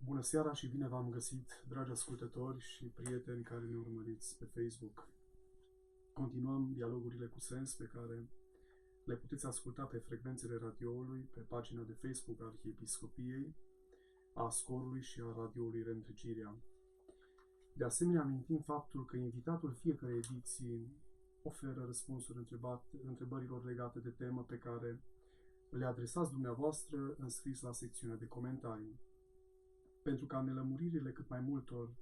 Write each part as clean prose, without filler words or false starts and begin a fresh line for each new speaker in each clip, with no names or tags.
Bună seara și bine v-am găsit, dragi ascultători și prieteni care ne urmăriți pe Facebook. Continuăm dialogurile cu sens pe care le puteți asculta pe frecvențele radioului, pe pagina de Facebook a Arhiepiscopiei, a Scorului și a radioului Reîntregirea. De asemenea, amintim faptul că invitatul fiecărei ediții oferă răspunsuri întrebărilor legate de temă pe care le adresați dumneavoastră în scris la secțiunea de comentarii. Pentru ca nelămuririle cât mai multor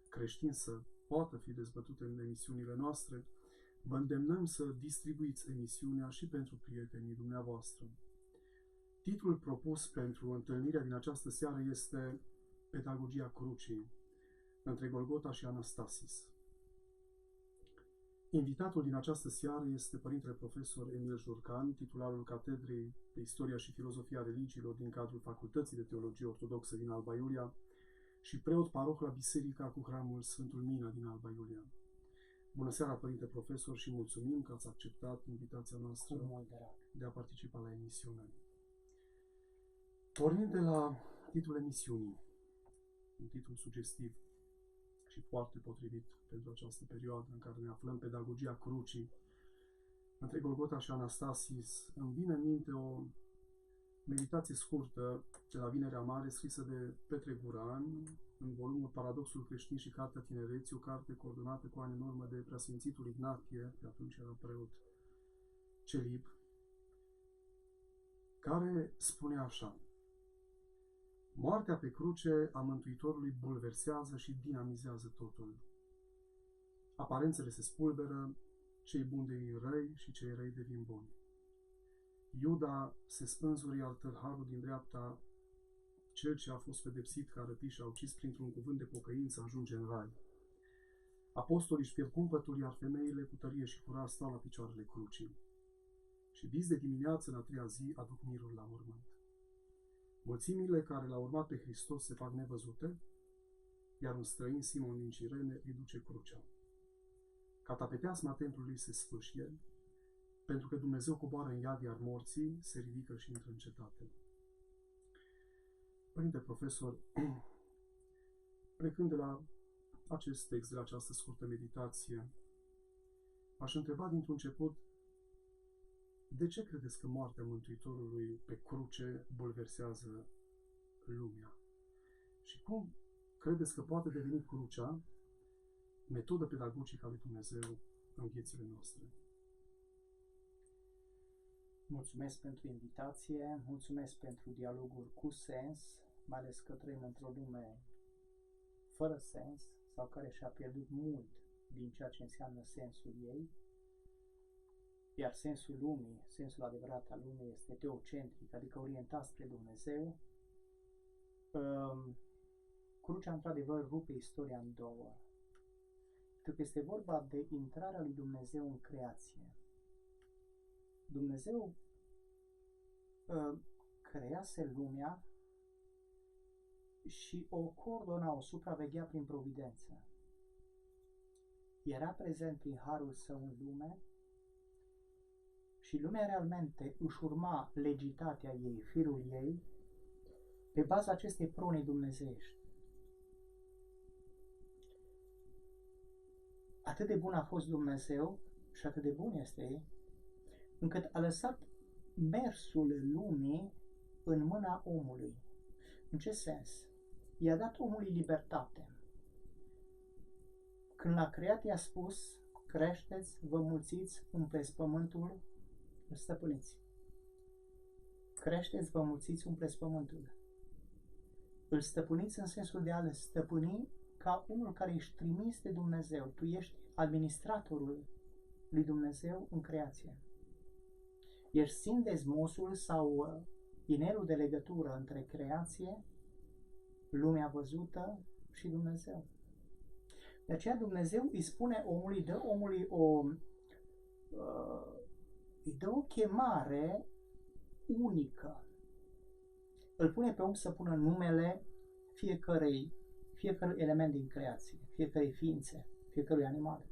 creștini să poată fi dezbătute în emisiunile noastre, vă îndemnăm să distribuiți emisiunea și pentru prietenii dumneavoastră. Titlul propus pentru întâlnirea din această seară este Pedagogia Crucii, între Golgota și Anastasis. Invitatul din această seară este Părintele Profesor Emil Jurcan, titularul Catedrei de Istoria și Filozofia Religiilor din cadrul Facultății de Teologie Ortodoxă din Alba Iulia și preot paroh la Biserica cu Hramul Sfântul Mina din Alba Iulia. Bună seara, Părinte Profesor, și mulțumim că ați acceptat invitația noastră de a participa la emisiune. Pornind de la titlul emisiunii, un titlu sugestiv și foarte potrivit pentru această perioadă în care ne aflăm, Pedagogia Crucii, între Golgota și Anastasis, îmi vine în minte o meditație scurtă de la Vinerea Mare, scrisă de Petre Guran, în volumul Paradoxul Creștin și Cartea Tinereții, o carte coordonată cu ani în urmă de Preasfințitul Ignatie, de atunci era preot celib, care spune așa: moartea pe cruce a Mântuitorului bulversează și dinamizează totul. Aparențele se spulberă, cei buni devin răi și cei răi devin buni. Iuda se spânzuri, iar tâlharul din dreapta, cel ce a fost pedepsit ca răpiș și a ucis printr-un cuvânt de pocăință, ajunge în rai. Apostolii își pierd cumpătul, iar femeile cu tărie și curaj stau la picioarele crucii. Și dis de dimineață, în a treia zi, aduc mirul la mormânt. Mulțimile care l-au urmat pe Hristos se fac nevăzute, iar un străin, Simon din Cirene, îi duce crucea. Catapeteasma templului se sfâșie, pentru că Dumnezeu coboară în iad, iar morții se ridică și intră în cetate. Părinte Profesor, plecând de la acest text, de la această scurtă meditație, aș întreba dintr-un început, de ce credeți că moartea Mântuitorului pe cruce bulversează lumea? Și cum credeți că poate deveni crucea metodă pedagogică a lui Dumnezeu în viețile noastre?
Mulțumesc pentru invitație, mulțumesc pentru dialogul cu sens, mai ales că trăim într-o lume fără sens sau care și-a pierdut mult din ceea ce înseamnă sensul ei, iar sensul lumii, sensul adevărat al lumii este teocentric, adică orientat spre Dumnezeu. Crucea, într-adevăr, rupe istoria în două, pentru că este vorba de intrarea lui Dumnezeu în creație. Dumnezeu crease lumea și o coordona, o supraveghea prin providență. Era prezent prin harul său în lume și lumea realmente își urma legitatea ei, firul ei, pe baza acestei prunei dumnezeiești. Atât de bun a fost Dumnezeu și atât de bun este, încât a lăsat mersul lumii în mâna omului. În ce sens? I-a dat omului libertate. Când l-a creat, i-a spus: creșteți, vă mulțiți, umpleți pământul, îl stăpâniți. Creșteți, vă mulțiți, umpleți pământul. Îl stăpâniți în sensul de a-l stăpâni ca unul care ești trimis de Dumnezeu. Tu ești administratorul lui Dumnezeu în creație. Ești sindesmosul sau inelul de legătură între creație, lumea văzută și Dumnezeu. De aceea Dumnezeu îi spune omului, dă omului îi dă o chemare unică. Îl pune pe om să pună numele fiecărui element din creație, fiecărei ființe, fiecărui animal.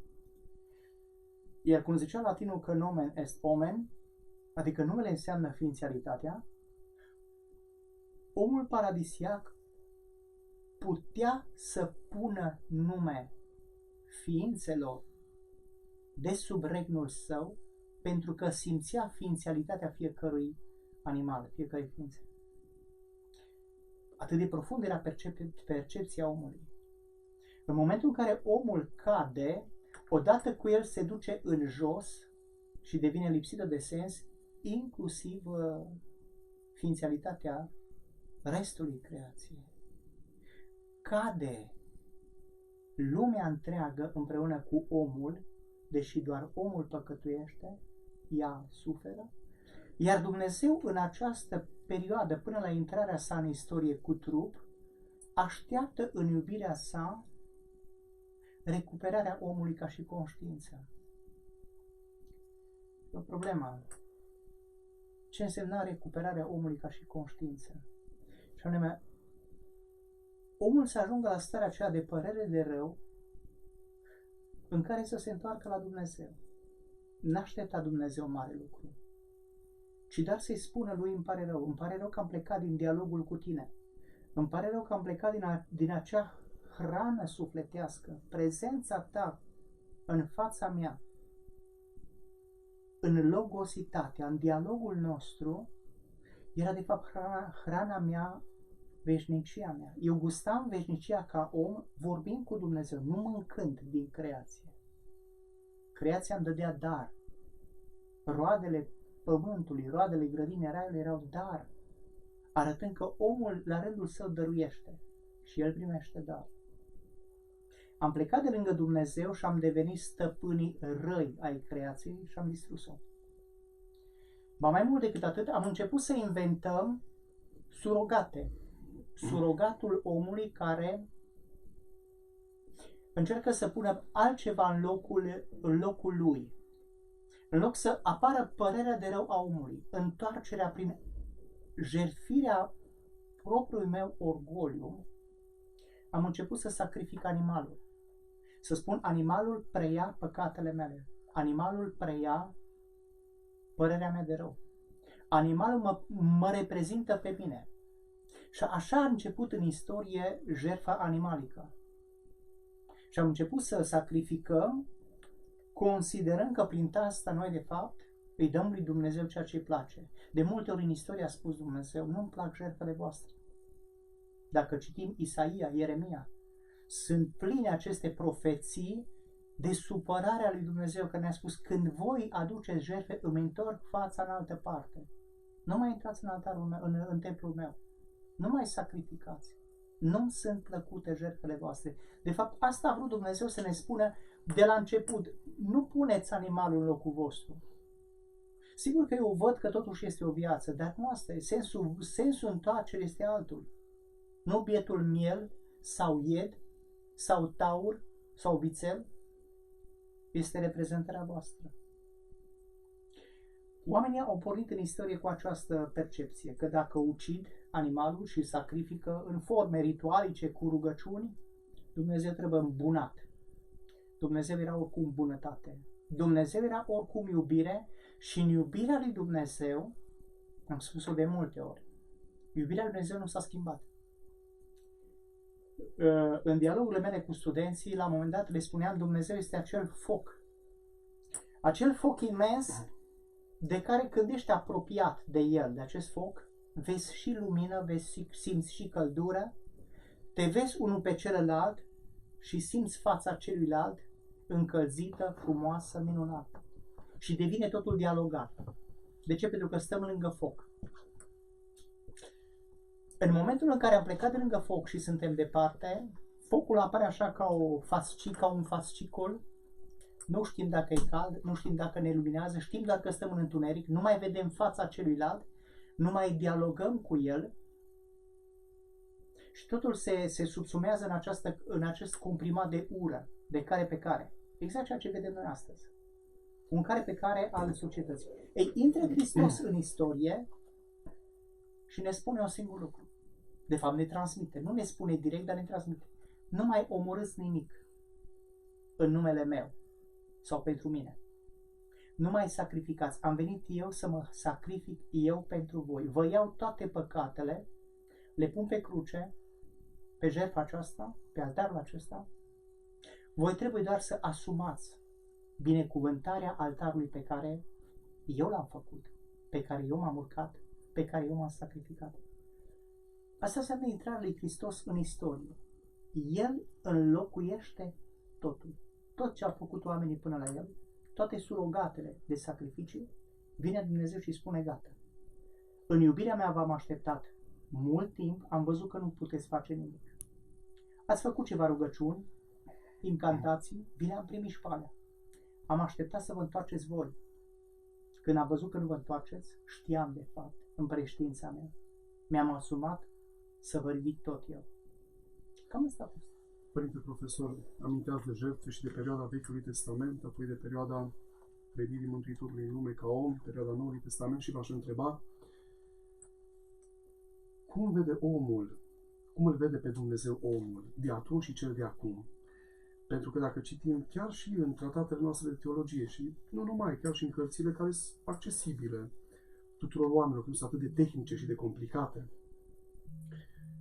Iar cum zicea latinul că nomen est omen, adică numele înseamnă ființialitatea, omul paradisiac putea să pună nume ființelor de sub regnul său, pentru că simțea ființialitatea fiecărui animal, fiecărui ființe. Atât de profund era percepția omului. În momentul în care omul cade, odată cu el se duce în jos și devine lipsită de sens, inclusiv ființialitatea restului creației. Cade lumea întreagă împreună cu omul, deși doar omul păcătuiește, ea suferă, iar Dumnezeu în această perioadă, până la intrarea sa în istorie cu trup, așteaptă în iubirea sa recuperarea omului ca și conștiință. O problemă. Ce însemna recuperarea omului ca și conștiință? Și anume, omul să ajungă la starea aceea de părere de rău în care să se întoarcă la Dumnezeu. N-aștepta Dumnezeu mare lucru, ci doar să-i spună lui: îmi pare rău că am plecat din dialogul cu tine, îmi pare rău că am plecat din acea hrană sufletească, prezența ta în fața mea, în logositatea, în dialogul nostru, era de fapt hrana mea, veșnicia mea. Eu gustam veșnicia ca om vorbind cu Dumnezeu, nu mâncând din creație. Creația îmi dădea dar. Roadele pământului, roadele grădinii raiului erau dar, arătând că omul la rândul său dăruiește și el primește dar. Am plecat de lângă Dumnezeu și am devenit stăpânii răi ai creației și am distrus-o. Ba mai mult decât atât, am început să inventăm surogate. Surogatul omului care încearcă să pună altceva în locul lui. În loc să apară părerea de rău a omului, întoarcerea prin jertfirea propriului meu orgoliu, am început să sacrific animalul. Să spun, animalul preia păcatele mele. Animalul preia părerea mea de rău. Animalul mă reprezintă pe mine. Și așa a început în istorie jertfa animalică. Și am început să sacrificăm, considerând că prin asta noi, de fapt, îi dăm lui Dumnezeu ceea ce îi place. De multe ori în istorie a spus Dumnezeu: nu-mi plac jertfele voastre. Dacă citim Isaia, Ieremia, sunt pline aceste profeții de supărarea lui Dumnezeu, că ne-a spus: când voi aduceți jertfe, îmi întorc fața în altă parte. Nu mai intrați în altarul meu, în templul meu. Nu mai sacrificați. Nu sunt plăcute jertfele voastre. De fapt, asta a vrut Dumnezeu să ne spună de la început: nu puneți animalul în locul vostru. Sigur că eu văd că totuși este o viață, dar nu asta e. Sensul întoarcerii este altul. Nu bietul miel sau ied sau taur sau vițel este reprezentarea voastră. Oamenii au pornit în istorie cu această percepție, că dacă ucid animalul și sacrifică în forme ritualice cu rugăciuni, Dumnezeu trebuie îmbunat. Dumnezeu era oricum bunătate. Dumnezeu era oricum iubire și în iubirea lui Dumnezeu, am spus-o de multe ori, iubirea lui Dumnezeu nu s-a schimbat. În dialogurile mele cu studenții, la un moment dat le spuneam: Dumnezeu este acel foc. Acel foc imens de care când ești apropiat de el, de acest foc, vezi și lumină, simți și căldură, te vezi unul pe celălalt și simți fața celuilalt încălzită, frumoasă, minunată. Și devine totul dialogat. De ce? Pentru că stăm lângă foc. În momentul în care am plecat de lângă foc și suntem departe, focul apare așa ca un fascicol. Nu știm dacă e cald, nu știm dacă ne luminează, știm doar că stăm în întuneric, nu mai vedem fața celuilalt, nu mai dialogăm cu el și totul se subsumează în acest comprimat de ură, de care pe care. Exact ceea ce vedem noi astăzi. Un care pe care al societății. Ei, intră Hristos în istorie și ne spune un singur lucru. De fapt, ne transmite. Nu ne spune direct, dar ne transmite. Nu mai omorâți nimic în numele meu sau pentru mine. Nu mai sacrificați. Am venit eu să mă sacrific eu pentru voi. Vă iau toate păcatele, le pun pe cruce pe jertfa aceasta, pe altarul acesta, voi trebuie doar să asumați binecuvântarea altarului pe care eu l-am făcut, pe care eu m-am urcat, pe care eu m-am sacrificat. Asta înseamnă intrarea lui Hristos în istorie. El înlocuiește totul. Tot ce au făcut oamenii până la el, toate surogatele de sacrificii, vine Dumnezeu și spune gata. În iubirea mea v-am așteptat mult timp, am văzut că nu puteți face nimic. Ați făcut ceva rugăciuni, incantații, vi le-am primit și pe alea. Am așteptat să vă întoarceți voi. Când am văzut că nu vă întoarceți, știam de fapt, în preștiința mea. Mi-am asumat să vă ridic tot eu. Cam asta a fost.
Părinte profesor, aminteați de jertfe și de perioada Vechiului Testament, apoi de perioada venirii Mântuitorului în lume ca om, perioada Noului Testament și v-aș întreba cum vede omul, cum îl vede pe Dumnezeu omul de atunci și cel de acum? Pentru că dacă citim chiar și în tratatele noastre de teologie și nu numai, chiar și în cărțile care sunt accesibile tuturor oamenilor, nu sunt atât de tehnice și de complicate,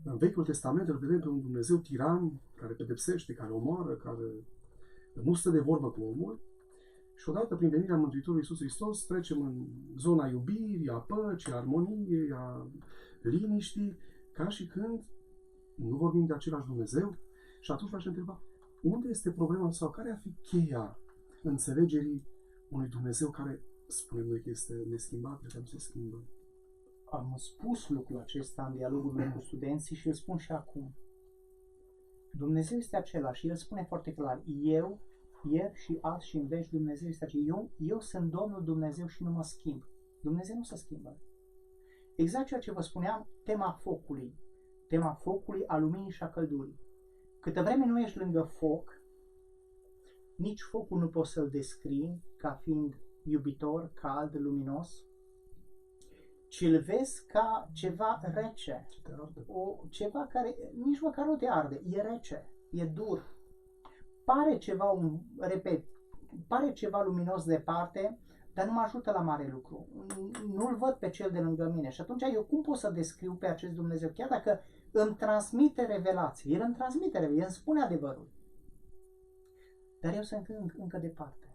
în Vechiul Testament îl vedem pe un Dumnezeu tiran care pedepsește, care omoară, care nu stă de vorbă cu omul și odată prin venirea Mântuitorului Iisus Hristos trecem în zona iubirii, a păcii, a armoniei, a liniștii, ca și când nu vorbim de același Dumnezeu. Și atunci v-aș întreba, unde este problema sau care ar fi cheia înțelegerii unui Dumnezeu care spunem noi că este neschimbabil, că nu se schimbă?
Am spus lucrul acesta în dialogul meu cu studenții și îl spun și acum. Dumnezeu este același și El spune foarte clar, eu, ieri și azi și în veci, Dumnezeu este același. Eu sunt Domnul Dumnezeu și nu mă schimb. Dumnezeu nu se schimbă. Exact ceea ce vă spuneam, tema focului, a luminii și a căldurii. Câtă vreme nu ești lângă foc, nici focul nu poți să-l descrii ca fiind iubitor, cald, luminos, ci îl vezi ca ceva rece, ceva care nici măcar nu te arde, e rece, e dur. Pare ceva luminos departe, dar nu mă ajută la mare lucru. Nu-l văd pe cel de lângă mine. Și atunci eu cum pot să descriu pe acest Dumnezeu? Chiar dacă îmi transmite revelații, El îmi transmite revelații, El îmi spune adevărul. Dar eu sunt încă departe.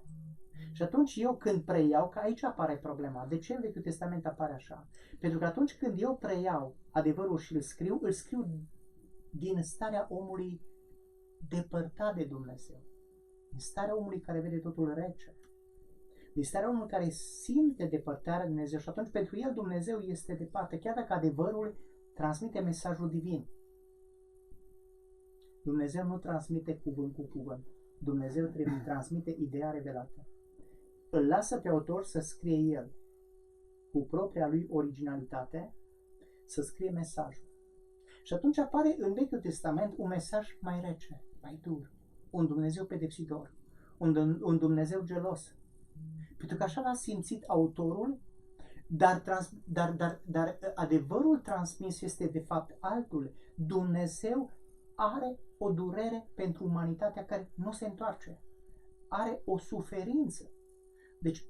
Și atunci eu când preiau, că aici apare problema. De ce în Vechiul Testament apare așa? Pentru că atunci când eu preiau adevărul și îl scriu din starea omului depărtat de Dumnezeu. Din starea omului care vede totul rece. Din starea omului care simte depărtarea de Dumnezeu. Și atunci pentru el Dumnezeu este departe, chiar dacă adevărul transmite mesajul divin. Dumnezeu nu transmite cuvânt cu cuvânt. Dumnezeu trebuie transmite ideea revelată. Îl lasă pe autor să scrie el, cu propria lui originalitate, să scrie mesajul. Și atunci apare în Vechiul Testament un mesaj mai rece, mai dur, un Dumnezeu pedepsitor, un Dumnezeu gelos. Pentru că așa l-a simțit autorul, dar adevărul transmis este de fapt altul. Dumnezeu are o durere pentru umanitatea care nu se întoarce. Are o suferință. Deci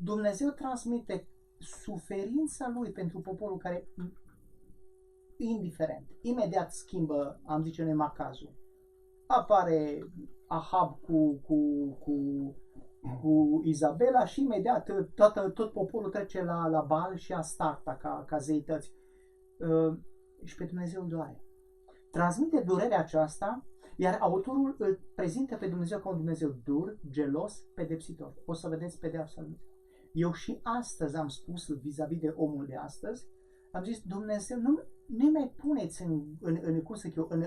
Dumnezeu transmite suferința Lui pentru poporul care, indiferent, imediat schimbă, am zice noi, macazul. Apare Ahab cu Izabela și imediat tot poporul trece la Baal și Astarta ca zeități. Și pe Dumnezeu îl doare. Transmite durerea aceasta, iar autorul îl prezintă pe Dumnezeu ca un Dumnezeu dur, gelos, pedepsitor. O să vedeți pedeapsa lui. Eu și astăzi am spus vis-a-vis de omul de astăzi, am zis, Dumnezeu, nu mai puneți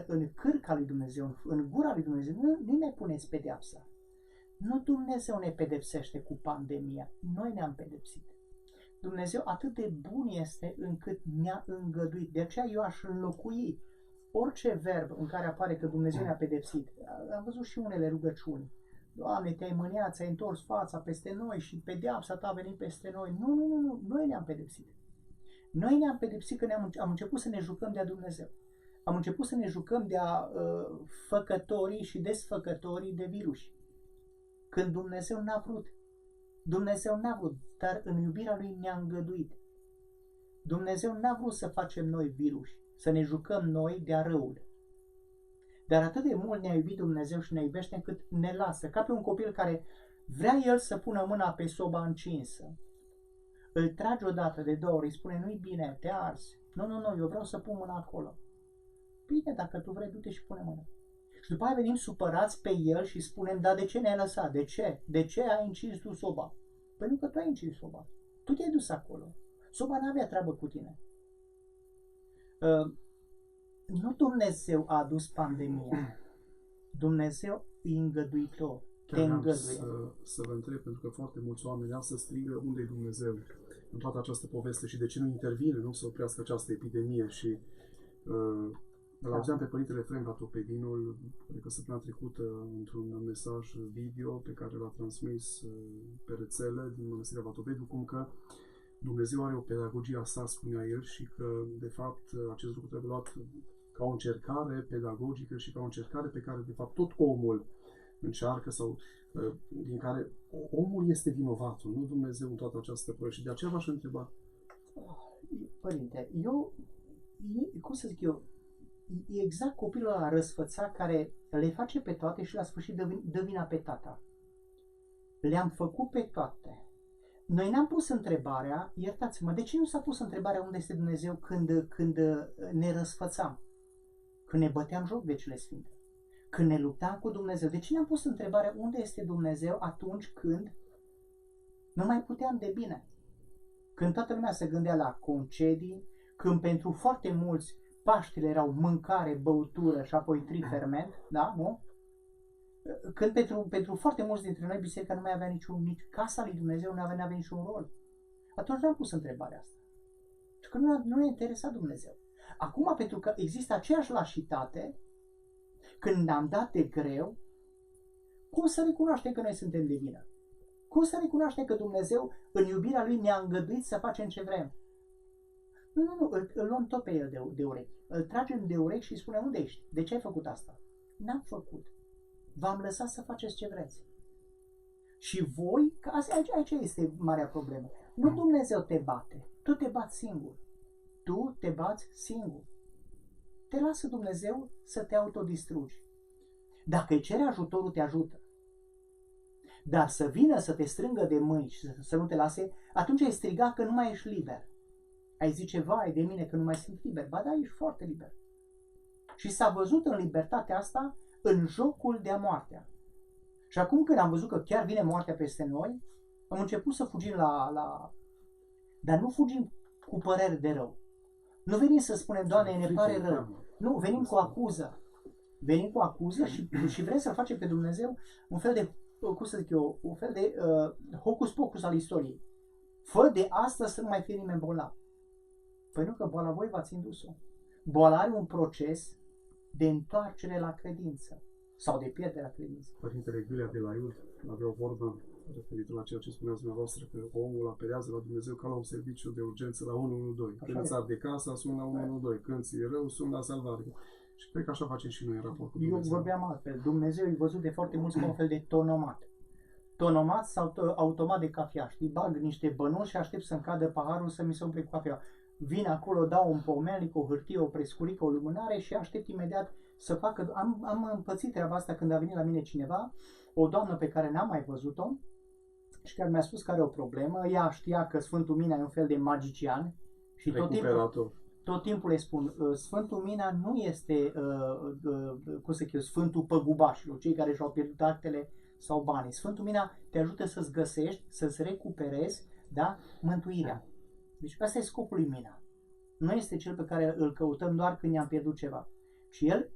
în cârca lui Dumnezeu, în gura lui Dumnezeu, nu mai puneți pedeapsa. Nu Dumnezeu ne pedepsește cu pandemia, noi ne-am pedepsit. Dumnezeu atât de bun este încât ne-a îngăduit. De aceea eu aș înlocui orice verb în care apare că Dumnezeu ne-a pedepsit. Am văzut și unele rugăciuni. Doamne, te-ai mâniat, ți-ai întors fața peste noi și pedeapsa ta a venit peste noi. Nu, noi ne-am pedepsit. Noi ne-am pedepsit că am început să ne jucăm de-a Dumnezeu. Am început să ne jucăm de-a făcătorii și desfăcătorii de virus. Când Dumnezeu n-a vrut. Dumnezeu n-a vrut, dar în iubirea Lui ne-a îngăduit. Dumnezeu n-a vrut să facem noi virus, să ne jucăm noi de-a răul. Dar atât de mult ne-a iubit Dumnezeu și ne iubește încât ne lasă, ca pe un copil care vrea el să pună mâna pe soba încinsă. Îl trage odată, de două ori, îi spune, nu-i bine, te arzi. Nu, eu vreau să pun mâna acolo. Bine, dacă tu vrei, du-te și pune mâna. Și după aia venim supărați pe el și spunem, da, de ce ne-ai lăsat? De ce? De ce ai încins tu soba? Păi nu că tu ai încins soba. Tu te-ai dus acolo. Soba n-avea treabă cu tine. Nu Dumnezeu a adus pandemia. Dumnezeu e îngăduitor. Te îngăduie.
Să vă întreb, pentru că foarte mulți oameni astăzi strigă unde e Dumnezeu în toată această poveste și de ce nu intervine, nu să oprească această epidemie și îl auzeam pe Părintele Efrem Vatopedinul, cred că săptămâna trecută, într-un mesaj video pe care l-a transmis pe rețele din Mănăstirea Vatopedu, cum că Dumnezeu are o pedagogie a sa, spunea el, și că, de fapt, acest lucru trebuie luat ca o încercare pedagogică și ca o încercare pe care, de fapt, tot omul încearcă sau din care omul este vinovatul, nu Dumnezeu în toată această părere. Și de aceea v-aș întreba.
Părinte, cum să zic eu, e exact copilul ăla răsfățat care le face pe toate și la sfârșit dă vina pe tata. Le-am făcut pe toate. Noi ne-am pus întrebarea, iertați-mă, de ce nu s-a pus întrebarea unde este Dumnezeu când ne răsfățam? Când ne băteam joc de cele sfinte? Când ne luptam cu Dumnezeu? De ce ne-am pus întrebarea unde este Dumnezeu atunci când nu mai puteam de bine? Când toată lumea se gândea la concedii, când pentru foarte mulți Paștile erau mâncare, băutură și apoi triferment, da, nu? Când pentru foarte mulți dintre noi biserica nu mai avea nici casa lui Dumnezeu nu avea niciun rol. Atunci n-am pus întrebarea asta. Pentru că nu ne interesa Dumnezeu. Acum, pentru că există aceeași lașitate, când ne-am dat de greu, cum să recunoaștem că noi suntem de vină? Cum să recunoaștem că Dumnezeu, în iubirea Lui, ne-a îngăduit să facem ce vrem? Nu, îl luăm tot pe el de urechi. Îl tragem de urechi și îi spunem, unde ești? De ce ai făcut asta? N-am făcut. V-am lăsat să faceți ce vreți. Și voi, că aici este marea problemă. Nu Dumnezeu te bate, tu te bați singur. Tu te bați singur. Te lasă Dumnezeu să te autodistrugi. Dacă îi cere ajutorul, te ajută. Dar să vină să te strângă de mâini și să nu te lase, atunci ai striga că nu mai ești liber. Ai zice, vai de mine că nu mai sunt liber. Ba da, ești foarte liber. Și s-a văzut în libertatea asta în jocul de-a moartea. Și acum când am văzut că chiar vine moartea peste noi, am început să fugim Dar nu fugim cu păreri de rău. Nu venim să spunem, Doamne, ne pare rău. Nu, venim cu acuză. Venim cu acuză și vrem să facem pe Dumnezeu un fel de, cum să zic eu, un fel de hocus-pocus al istoriei. Fă de astăzi să nu mai fie nimeni bolnav. Păi nu, că boala voi v-ați indus-o. Boala are un proces de întoarcere la credință sau de pierdere la credință.
Părintele Gâlea de la Iud avea o vorbă referită la ceea ce spuneați dumneavoastră, că omul apelează la Dumnezeu ca la un serviciu de urgență la 112. Când îți arde casa, sună la 112. Când ți-e rău, sună la salvare. Și cred că așa facem și noi în raport cu Dumnezeu.
Eu vorbeam altfel. Dumnezeu e văzut de foarte mulți ca un fel de tonomat. Tonomat sau automat de cafea. Știi, bag niște bănuți și aștept să-mi cadă paharul să mi se umple cu cafea. Vin acolo, dau un pomelnic, o hârtie, o prescurică, o lumânare și aștept imediat să facă. Am împățit treaba asta când a venit la mine cineva, o doamnă pe care n-am mai văzut-o și care mi-a spus că are o problemă. Ea știa că Sfântul Mina e un fel de magician și tot timpul le spun, Sfântul Mina nu este, cum să zic, Sfântul Păgubașilor, cei care și-au pierdut actele sau banii. Sfântul Mina te ajută să-ți găsești, să-ți recuperezi, da, mântuirea. Deci ăsta e scopul lui Mina. Nu este cel pe care îl căutăm doar când ne-am pierdut ceva. Și el,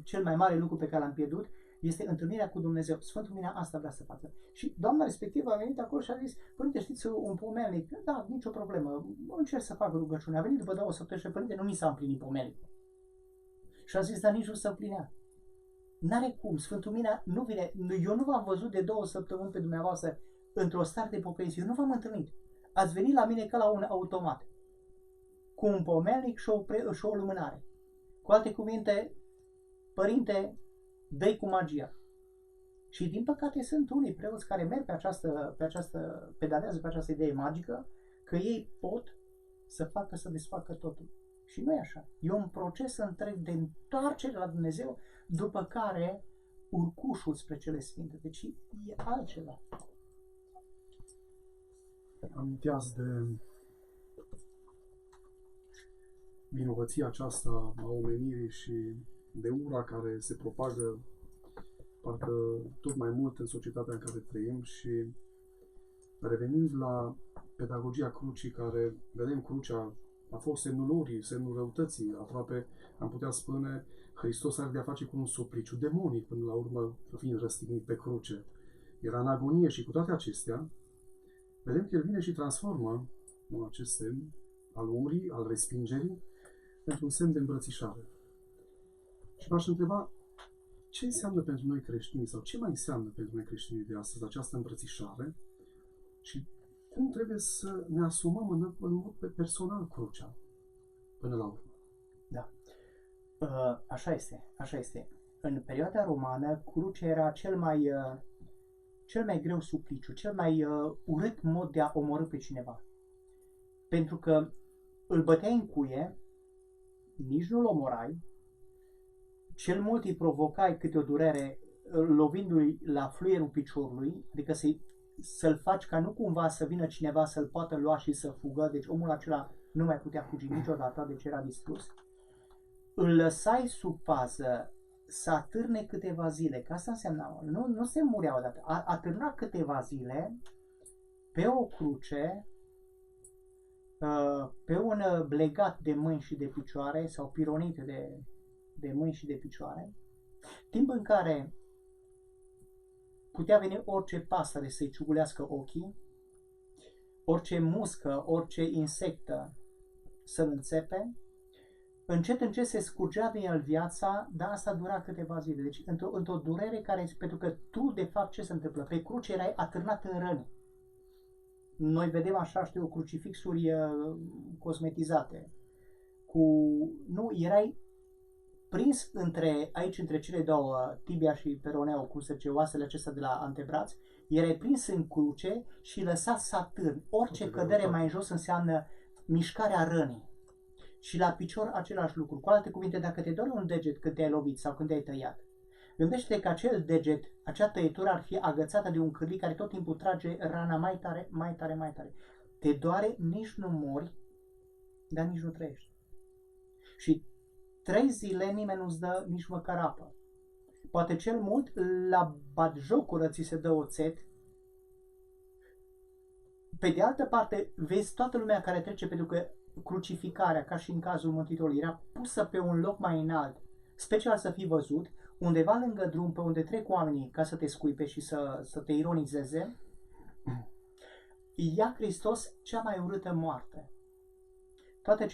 cel mai mare lucru pe care l-am pierdut este întâlnirea cu Dumnezeu. Sfântul Mina asta vrea să facă. Și doamna respectivă a venit acolo și a zis, părinte, știți, un pomelnic? Da, nicio problemă. Încerc să fac rugăciune. A venit după 2 săptămâni și părinte, nu mi s-a împlinit pomelnicul. Și a zis, dar nici nu se împlinea. N-are cum. Sfântul Mina nu vine. Eu nu v-am văzut de 2 săptămâni pe dumneavoastră într-o stare de pocăință. Eu nu v-am întâlnit. Ați venit la mine ca la un automat. Cu un pomelnic și o lumânare. Cu alte cuvinte, părinte, dă-i cu magia. Și din păcate sunt unii preoți care merg pedalează pe această idee magică, că ei pot să facă, să desfacă totul. Și nu e așa. E un proces întreg de întoarcere la Dumnezeu, după care urcușul spre cele sfinte. Deci e altceva.
Aminteați de vinovăția aceasta a omenirii și de ura care se propagă parcă tot mai mult în societatea în care trăim și revenind la pedagogia crucii, care vedem crucea a fost semnul orii, semnul răutății, aproape am putea spune Hristos are de-a face cu un supliciu demonic până la urmă fiind răstignit pe cruce. Era în agonie și cu toate acestea vedem că El vine și transformă acest semn al umbrii, al respingerii, pentru un semn de îmbrățișare. Și v-aș întreba, ce înseamnă pentru noi creștini sau ce mai înseamnă pentru noi creștinii de astăzi această îmbrățișare și cum trebuie să ne asumăm în mod personal crucea până la urmă?
Da. Așa este, așa este. În perioada romană, crucea era cel mai greu supliciu, cel mai urât mod de a omorî pe cineva. Pentru că îl băteai în cuie, nici nu-l omorai, cel mult îi provocai câte o durere lovindu-i la fluierul piciorului, adică să-l faci ca nu cumva să vină cineva să-l poată lua și să fugă, deci omul acela nu mai putea fugi niciodată, deci era distrus. Îl lăsai sub pază să atârne câteva zile, că asta însemna, nu se murea odată, atârna câteva zile pe o cruce, pe un blegat de mâini și de picioare sau pironit de mâini și de picioare, timp în care putea veni orice pasăre să-i ciugulească ochii, orice muscă, orice insectă să-l înțepe, încet se scurgea din el viața, dar asta dura câteva zile. Deci într-o durere care, pentru că tu, de fapt, ce se întâmplă? Pe cruce erai atârnat în răni. Noi vedem așa, crucifixuri cosmetizate. Erai prins între cele două, tibia și peroneu, cum se zice, oasele acestea de la antebraț, erai prins în cruce și lăsat să atârni. Orice cădere mai în jos înseamnă mișcarea rănii. Și la picior același lucru. Cu alte cuvinte, dacă te doare un deget când te-ai lovit sau când te-ai tăiat, gândește-te că acel deget, acea tăietură ar fi agățată de un cârlig care tot timpul trage rana mai tare, mai tare, mai tare. Te doare, nici nu mori, dar nici nu trăiești. Și 3 zile nimeni nu-ți dă nici măcar apă. Poate cel mult la batjocură ți se dă oțet. Pe de altă parte, vezi toată lumea care trece, pentru că crucificarea, ca și în cazul Mântuitorului, era pusă pe un loc mai înalt, special să fii văzut, undeva lângă drum, pe unde trec oamenii ca să te scuipe și să te ironizeze. Ia Hristos cea mai urâtă moarte. Toate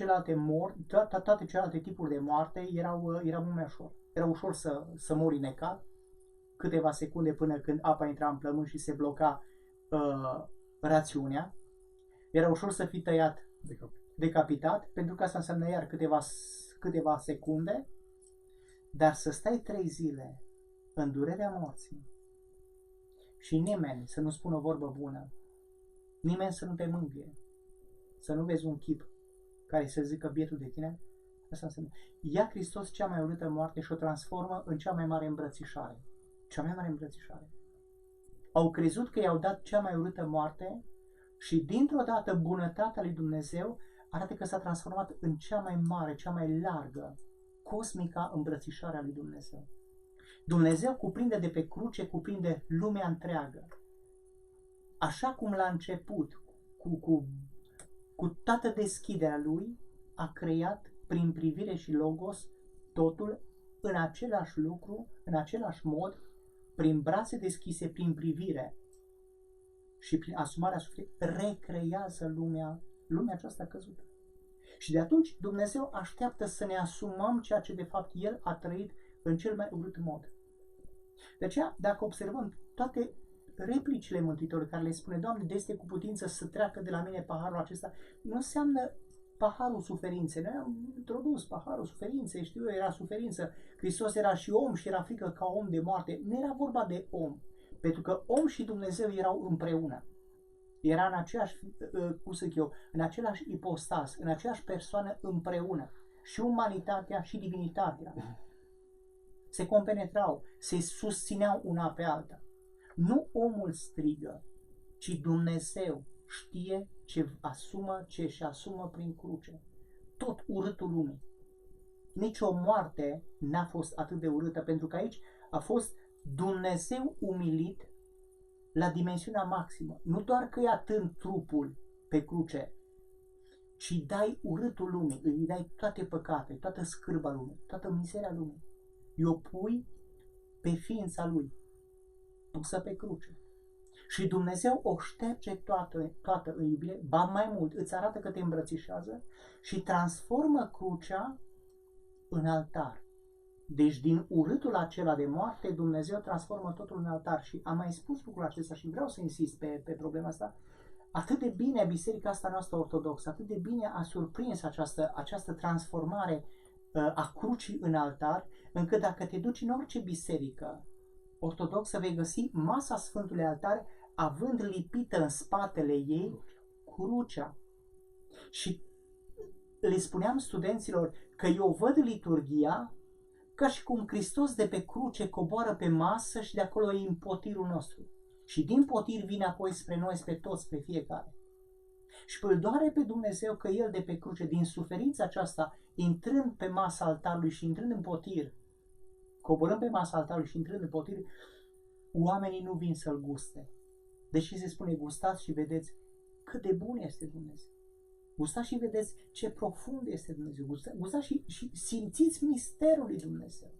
celelalte tipuri de moarte erau mult mai ușor. Era ușor să mori necat, câteva secunde până când apa intra în plămân și se bloca rațiunea. Era ușor să fii tăiat, decapitat, pentru că asta înseamnă iar câteva secunde, dar să stai 3 zile în durerea morții și nimeni să nu spună o vorbă bună, nimeni să nu te mângâie, să nu vezi un chip care să zică bietul de tine, asta înseamnă. Ia Hristos cea mai urâtă moarte și o transformă în cea mai mare îmbrățișare. Cea mai mare îmbrățișare. Au crezut că i-au dat cea mai urâtă moarte și dintr-o dată bunătatea lui Dumnezeu arată că s-a transformat în cea mai mare, cea mai largă, cosmica îmbrățișare a lui Dumnezeu. Dumnezeu cuprinde de pe cruce, cuprinde lumea întreagă. Așa cum la început, cu toată deschiderea lui, a creat prin privire și logos totul în același lucru, în același mod, prin brațe deschise, prin privire și prin asumarea sufletului, recrează lumea aceasta căzută. Și de atunci Dumnezeu așteaptă să ne asumăm ceea ce de fapt El a trăit în cel mai urât mod. De aceea, dacă observăm toate replicile Mântuitorului care le spune: Doamne, de este cu putință să treacă de la mine paharul acesta, nu înseamnă paharul suferinței. Noi am introdus paharul suferinței, știu eu, era suferință. Hristos era și om și era frică ca om de moarte. Nu era vorba de om, pentru că om și Dumnezeu erau împreună. Era în aceeași, în același ipostas, în aceeași persoană împreună. și umanitatea și divinitatea se compenetrau, se susțineau una pe alta. Nu omul strigă, ci Dumnezeu știe ce își asumă prin cruce. Tot urâtul lumii. Nici o moarte n-a fost atât de urâtă, pentru că aici a fost Dumnezeu umilit la dimensiunea maximă. Nu doar că îi atârn trupul pe cruce, ci dai urâtul lumii, îi dai toate păcate, toată scârba lumii, toată mizeria lumii. I-o pui pe ființa lui, pusă pe cruce. Și Dumnezeu o șterge toată în iubire, ba mai mult, îți arată că te îmbrățișează și transformă crucea în altar. Deci din urâtul acela de moarte, Dumnezeu transformă totul în altar. Și am mai spus lucrul acesta și vreau să insist pe problema asta. Atât de bine biserica asta noastră ortodoxă, atât de bine a surprins această transformare a crucii în altar, încât dacă te duci în orice biserică ortodoxă, vei găsi masa Sfântului Altar având lipită în spatele ei crucea. Și le spuneam studenților că eu văd liturghia ca și cum Hristos de pe cruce coboară pe masă și de acolo e împotirul nostru. Și din potir vine apoi spre noi, spre toți, spre fiecare. Și îl doare pe Dumnezeu că El de pe cruce, din suferința aceasta, intrând pe masa altarului și intrând în potir, coborând pe masa altarului și intrând în potir, oamenii nu vin să-L guste. Deși se spune, gustați și vedeți cât de bun este Dumnezeu. Gustați și vedeți ce profund este Dumnezeu. Gustați și simțiți misterul lui Dumnezeu.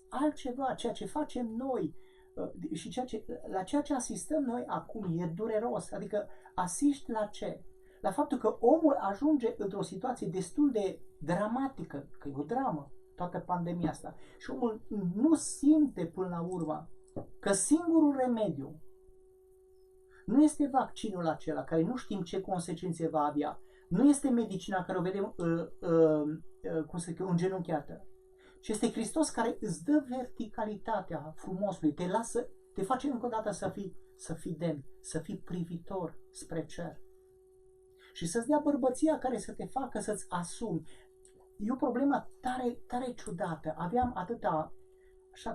Altceva, ceea ce facem noi și la ceea ce asistăm noi acum e dureros. Adică asiști la ce? La faptul că omul ajunge într-o situație destul de dramatică, că e o dramă, toată pandemia asta. Și omul nu simte până la urmă că singurul remediu nu este vaccinul acela, care nu știm ce consecințe va avea. Nu este medicina care o vedem îngenunchiată. Și este Hristos care îți dă verticalitatea frumosului, te face încă o dată să fii demn, să fii privitor spre cer. Și să-ți dea bărbăția care să te facă să-ți asumi. E o problemă tare ciudată. Aveam atâta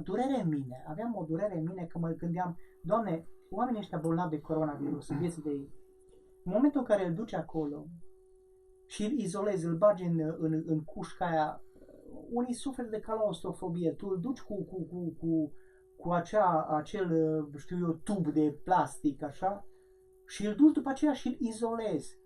durere în mine. Aveam o durere în mine că mă gândeam, Doamne, oamenii ăștia bolnavi de coronavirus, în vieții de ei, în momentul în care îl duci acolo și îl izolezi, îl bagi în cușca aia, unii suferă de claustrofobie, tu îl duci cu acel, știu eu, tub de plastic, așa, și îl duci după aceea și îl izolezi.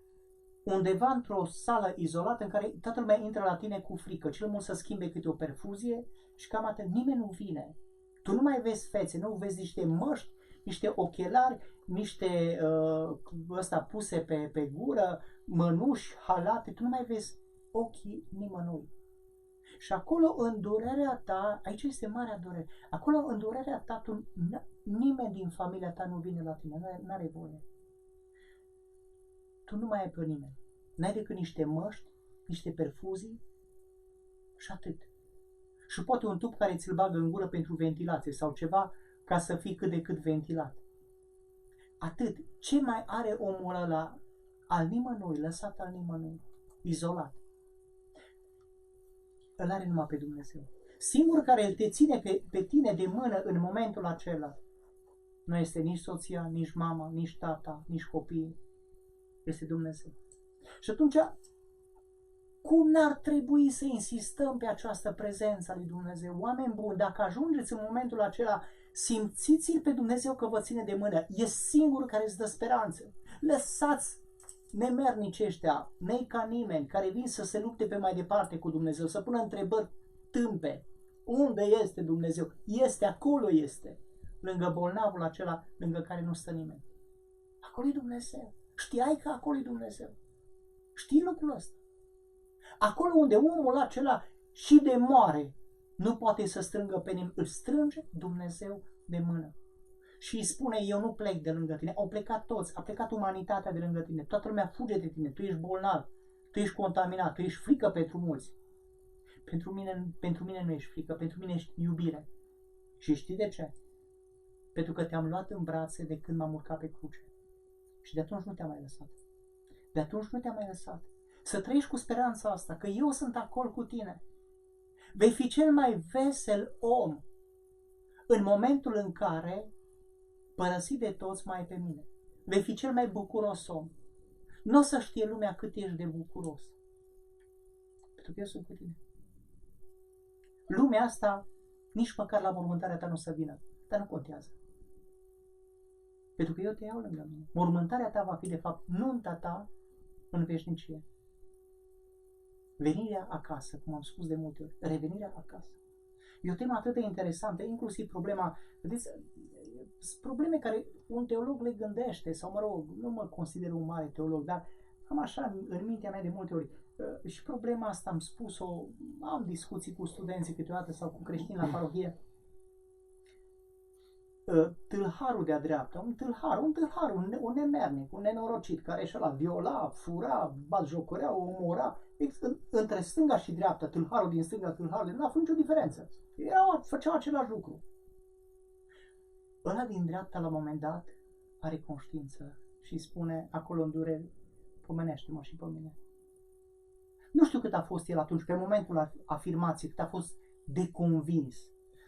Undeva într-o sală izolată în care toată lumea intră la tine cu frică, cel mult să schimbe câte o perfuzie și cam atât, nimeni nu vine. Tu nu mai vezi fețe, nu vezi niște măști, niște ochelari, niște puse pe gură, mănuși, halate, tu nu mai vezi ochii nimănui. Și acolo în durerea ta, aici este marea durere, acolo în durerea ta, nimeni din familia ta nu vine la tine, nu are voie. Tu nu mai ai pe nimeni. N-ai decât niște măști, niște perfuzii și atât. Și poate un tub care ți-l bagă în gură pentru ventilație sau ceva ca să fii cât de cât ventilat. Atât. Ce mai are omul ăla al nimănui, lăsat al nimănui, izolat? Îl are numai pe Dumnezeu. Singurul care îl te ține pe tine de mână în momentul acela nu este nici soția, nici mama, nici tata, nici copiii. Este Dumnezeu. Și atunci, cum n-ar trebui să insistăm pe această prezență a lui Dumnezeu? Oameni buni, dacă ajungeți în momentul acela, simțiți-l pe Dumnezeu că vă ține de mână. E singurul care îți dă speranță. Lăsați nemernici ăștia, nei ca nimeni, care vin să se lupte pe mai departe cu Dumnezeu, să pună întrebări tâmpe. Unde este Dumnezeu? Este, acolo este. Lângă bolnavul acela, lângă care nu stă nimeni. Acolo e Dumnezeu. Știai că acolo e Dumnezeu. Știi lucrul ăsta. Acolo unde omul acela și de moare nu poate să strângă pe nimeni, îl strânge Dumnezeu de mână. Și îi spune, eu nu plec de lângă tine. Au plecat toți, a plecat umanitatea de lângă tine. Toată lumea fuge de tine, tu ești bolnav, tu ești contaminat, tu ești frică pentru mulți. Pentru mine nu ești frică, pentru mine ești iubire. Și știi de ce? Pentru că te-am luat în brațe de când m-am urcat pe cruce. Și de atunci nu te-am mai lăsat. De atunci nu te-am mai lăsat. Să trăiești cu speranța asta, că eu sunt acolo cu tine. Vei fi cel mai vesel om în momentul în care, părăsit de toți, mai ai pe mine. Vei fi cel mai bucuros om. Nu o să știe lumea cât ești de bucuros. Pentru că eu sunt cu tine. Lumea asta, nici măcar la mormântarea ta nu o să vină. Dar nu contează. Pentru că eu te iau lângă mine. Mormântarea ta va fi, de fapt, nunta ta în veșnicie. Venirea acasă, cum am spus de multe ori. Revenirea acasă. E o temă atât de interesantă, inclusiv problema, vedeți, probleme care un teolog le gândește, sau mă rog, nu mă consider un mare teolog, dar am așa în mintea mea de multe ori. Și problema asta am spus-o, am discuții cu studenții câteodată sau cu creștini la parohie. Tâlharul de-a dreapta, un tâlhar, un nemernic, un nenorocit care și-a viola, fura, batjocorea, omora, între stânga și dreapta, tâlharul din stânga, tâlharul din... Nu a fost nicio diferență. Făceau același lucru. Ăla din dreapta, la un moment dat, are conștiință și spune acolo în durere, pomenește-mă și pe mine. Nu știu cât a fost el atunci, pe momentul afirmației, cât a fost de convins.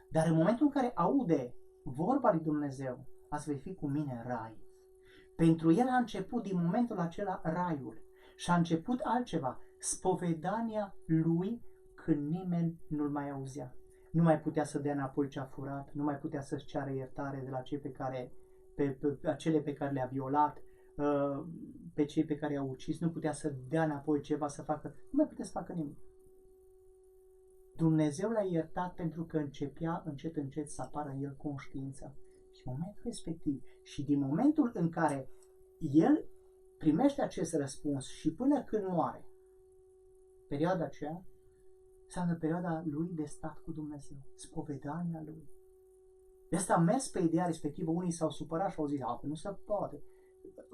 Dar în momentul în care aude vorba lui Dumnezeu, ați vei fi cu mine în rai. Pentru el a început din momentul acela raiul. Și a început altceva, spovedania lui când nimeni nu-l mai auzea. Nu mai putea să dea înapoi ce a furat, nu mai putea să-și ceară iertare de la cei acele pe care le-a violat, pe cei pe care i-a ucis, nu putea să dea înapoi ceva să facă, nu mai putea să facă nimic. Dumnezeu l-a iertat pentru că începea încet să apară în el conștiința. Și în momentul respectiv, și din momentul în care el primește acest răspuns și până când moare, perioada aceea înseamnă perioada lui de stat cu Dumnezeu, spovedania lui. De asta am mers pe ideea respectivă, unii s-au supărat și au zis, nu se poate.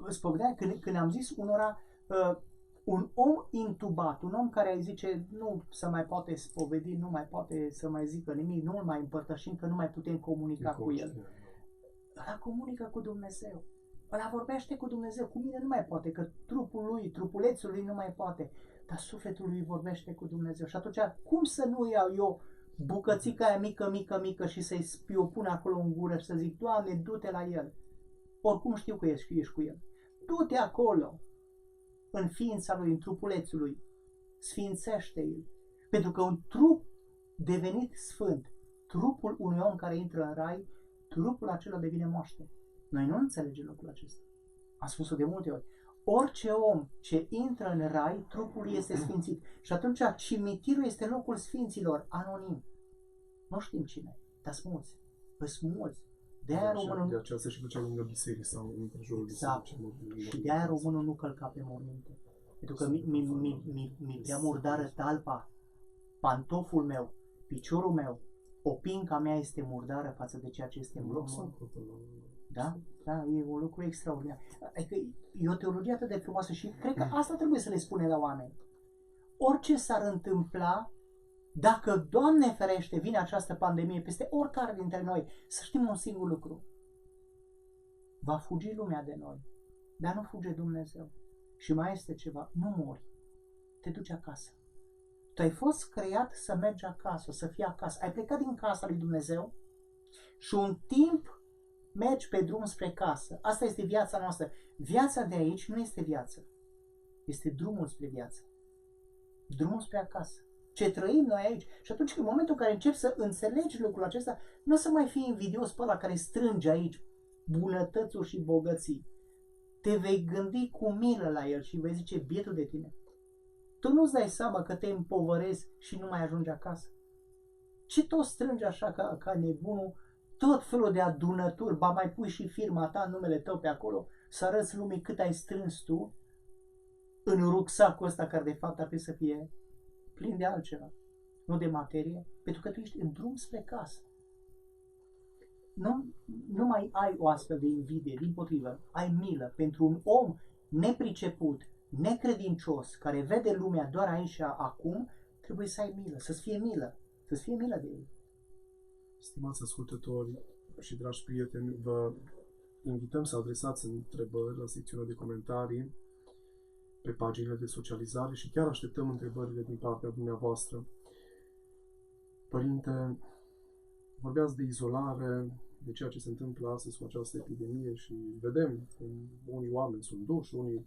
Spovedania, când am zis unora, un om intubat, un om care zice nu se mai poate spovedi, nu mai poate să mai zică nimic, nu îl mai împărtășim, că nu mai putem comunica cu el. Ăla comunică cu Dumnezeu. Ăla vorbește cu Dumnezeu. Cu mine nu mai poate, că trupul lui, trupulețul lui nu mai poate. Dar sufletul lui vorbește cu Dumnezeu. Și atunci, cum să nu iau eu bucățica aia mică și să-i o pun acolo în gură și să zic, Doamne, du-te la el. Oricum știu că ești cu el. Du-te acolo, în ființa lui, în trupulețul lui. Sfințește-l. Pentru că un trup devenit sfânt, trupul unui om care intră în rai, trupul acela devine moaște. Noi nu înțelegem lucrul acesta. Am spus-o de multe ori. Orice om ce intră în rai, trupul este sfințit. Și atunci cimitirul este locul sfinților, anonim. Nu știm cine, dar sunt mulți. Sunt mulți. De-aia românul...
De aceea se și ducea lângă biserici sau în jurul
bisericii. Și de-aia românul nu călca pe morminte. Pentru că mi prea murdară talpa, pantoful meu, piciorul meu, opinca mea este murdară față de ceea ce este mormânt. Da? Da, e un lucru extraordinar. Adică e o teologie atât de frumoasă și cred că asta trebuie să le spune la oameni. Orice s-ar întâmpla, dacă, Doamne ferește, vine această pandemie peste oricare dintre noi, să știm un singur lucru. Va fugi lumea de noi, dar nu fuge Dumnezeu. Și mai este ceva, nu mori, te duci acasă. Tu ai fost creat să mergi acasă, să fii acasă. Ai plecat din casa lui Dumnezeu și un timp mergi pe drum spre casă. Asta este viața noastră. Viața de aici nu este viață. Este drumul spre viață. Drumul spre acasă. Ce trăim noi aici. Și atunci, în momentul în care începi să înțelegi lucrul acesta, nu o să mai fii invidios pe ăla care strânge aici bunătățuri și bogății. Te vei gândi cu milă la el și vei zice, bietul de tine. Tu nu-ți dai seama că te împovărezi și nu mai ajungi acasă? Ce tot strângi așa ca nebunul tot felul de adunături, ba mai pui și firma ta, numele tău pe acolo, să arăți lumii cât ai strâns tu în rucsacul ăsta care de fapt ar trebui să fie plin de altceva, nu de materie, pentru că tu ești în drum spre casă. Nu mai ai o astfel de invidie, dimpotrivă, ai milă pentru un om nepriceput, necredincios, care vede lumea doar aici și acum, trebuie să ai milă, să-ți fie milă, să-ți fie milă de el.
Stimați ascultători și dragi prieteni, vă invităm să adresați întrebări la secțiunea de comentarii. pe paginile de socializare și chiar așteptăm întrebările din partea dumneavoastră. Părinte, vorbeați de izolare, de ceea ce se întâmplă astăzi cu această epidemie și vedem cum unii oameni sunt duși, unii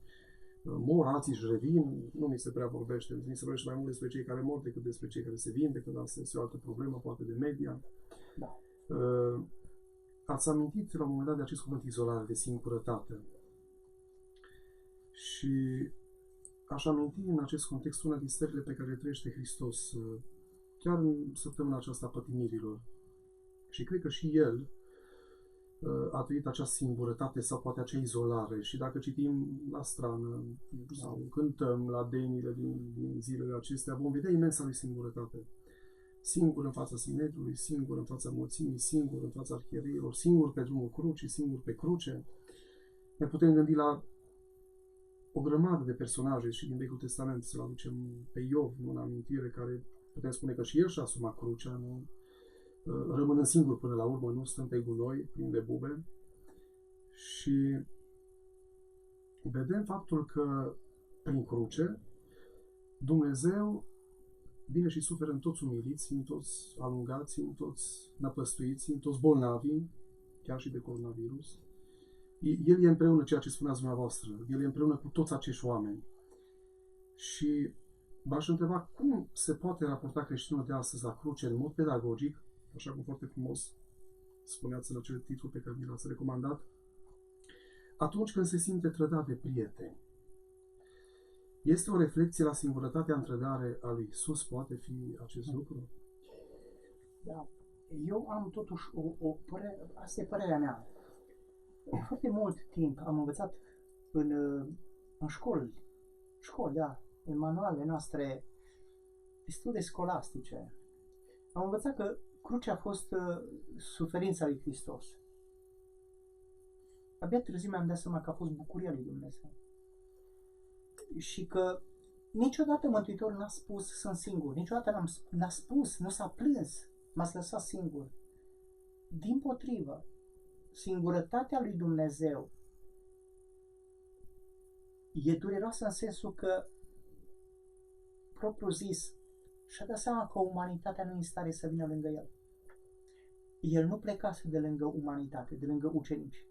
mor, alții își revin, nu mi se prea vorbește, mi se vorbește mai mult despre cei care mor decât despre cei care se vindecă, dar asta este o altă problemă, poate de media.
Da.
Ați amintit la un moment dat de acest cuvânt izolare, de singurătate. Și aș aminti în acest context una din stările pe care le trăiește Hristos, chiar în săptămâna aceasta a pătimirilor. Și cred că și El a trăit acea singurătate sau poate acea izolare. Și dacă citim la strană sau cântăm la denile din zilele acestea, vom vedea imensa lui singurătate. Singur în fața Sinedriului, singur în fața mulțimii, singur în fața arhiereilor, singur pe drumul crucii, singur pe cruce. Ne putem gândi la o grămadă de personaje și din Vechiul Testament, să-l aducem pe Iov, în amintire, care putem spune că și el și-a asumat crucea, nu? Rămânând singur până la urmă, nu stând pe gunoi, plin de bube. Și vedem faptul că prin cruce Dumnezeu vine și suferă în toți umiliți, în toți alungați, în toți năpăstuiți, în toți bolnavi, chiar și de coronavirus. El e împreună, ceea ce spuneați dumneavoastră, El e împreună cu toți acești oameni. Și v-aș întreba cum se poate raporta creștinul de astăzi la cruce în mod pedagogic, așa cum foarte frumos spuneați în acel titlu pe care mi l-ați recomandat, atunci când se simte trădat de prieteni. Este o reflecție la singurătatea în trădare a lui Iisus? Poate fi acest lucru?
Da. Eu am totuși o părere, asta e părerea mea. Foarte mult timp am învățat în școli, da, în manualele noastre destul de scolastice. Am învățat că crucea a fost suferința lui Hristos. Abia târziu mi-am dat seama că a fost bucuria lui Dumnezeu. Și că niciodată Mântuitorul n-a spus sunt singur, niciodată n-a spus, nu s-a plâns, m-ați lăsat singur. Dimpotrivă, singurătatea lui Dumnezeu e dureroasă în sensul că, propriu zis, și-a dat seama că umanitatea nu e în stare să vină lângă el. El nu plecase de lângă umanitate, de lângă ucenici.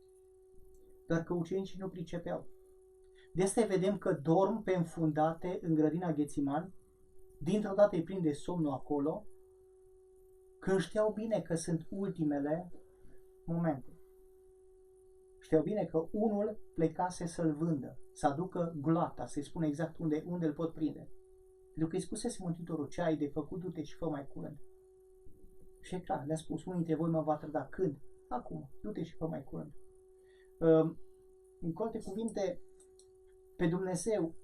Doar că ucenicii nu pricepeau. De asta vedem că dorm pe înfundate în grădina Ghețiman, dintr-o dată îi prinde somnul acolo, când știau bine că sunt ultimele momente. Știau bine că unul plecase să-l vândă, să aducă gloata, să-i spună exact unde îl pot prinde. Pentru că îi spusese Mântuitorul, ce ai de făcut, du-te și fă mai curând. Și e clar, le-a spus, unul dintre voi mă va trăda. Când? Acum, du-te și fă mai curând. În alte cuvinte, pe Dumnezeu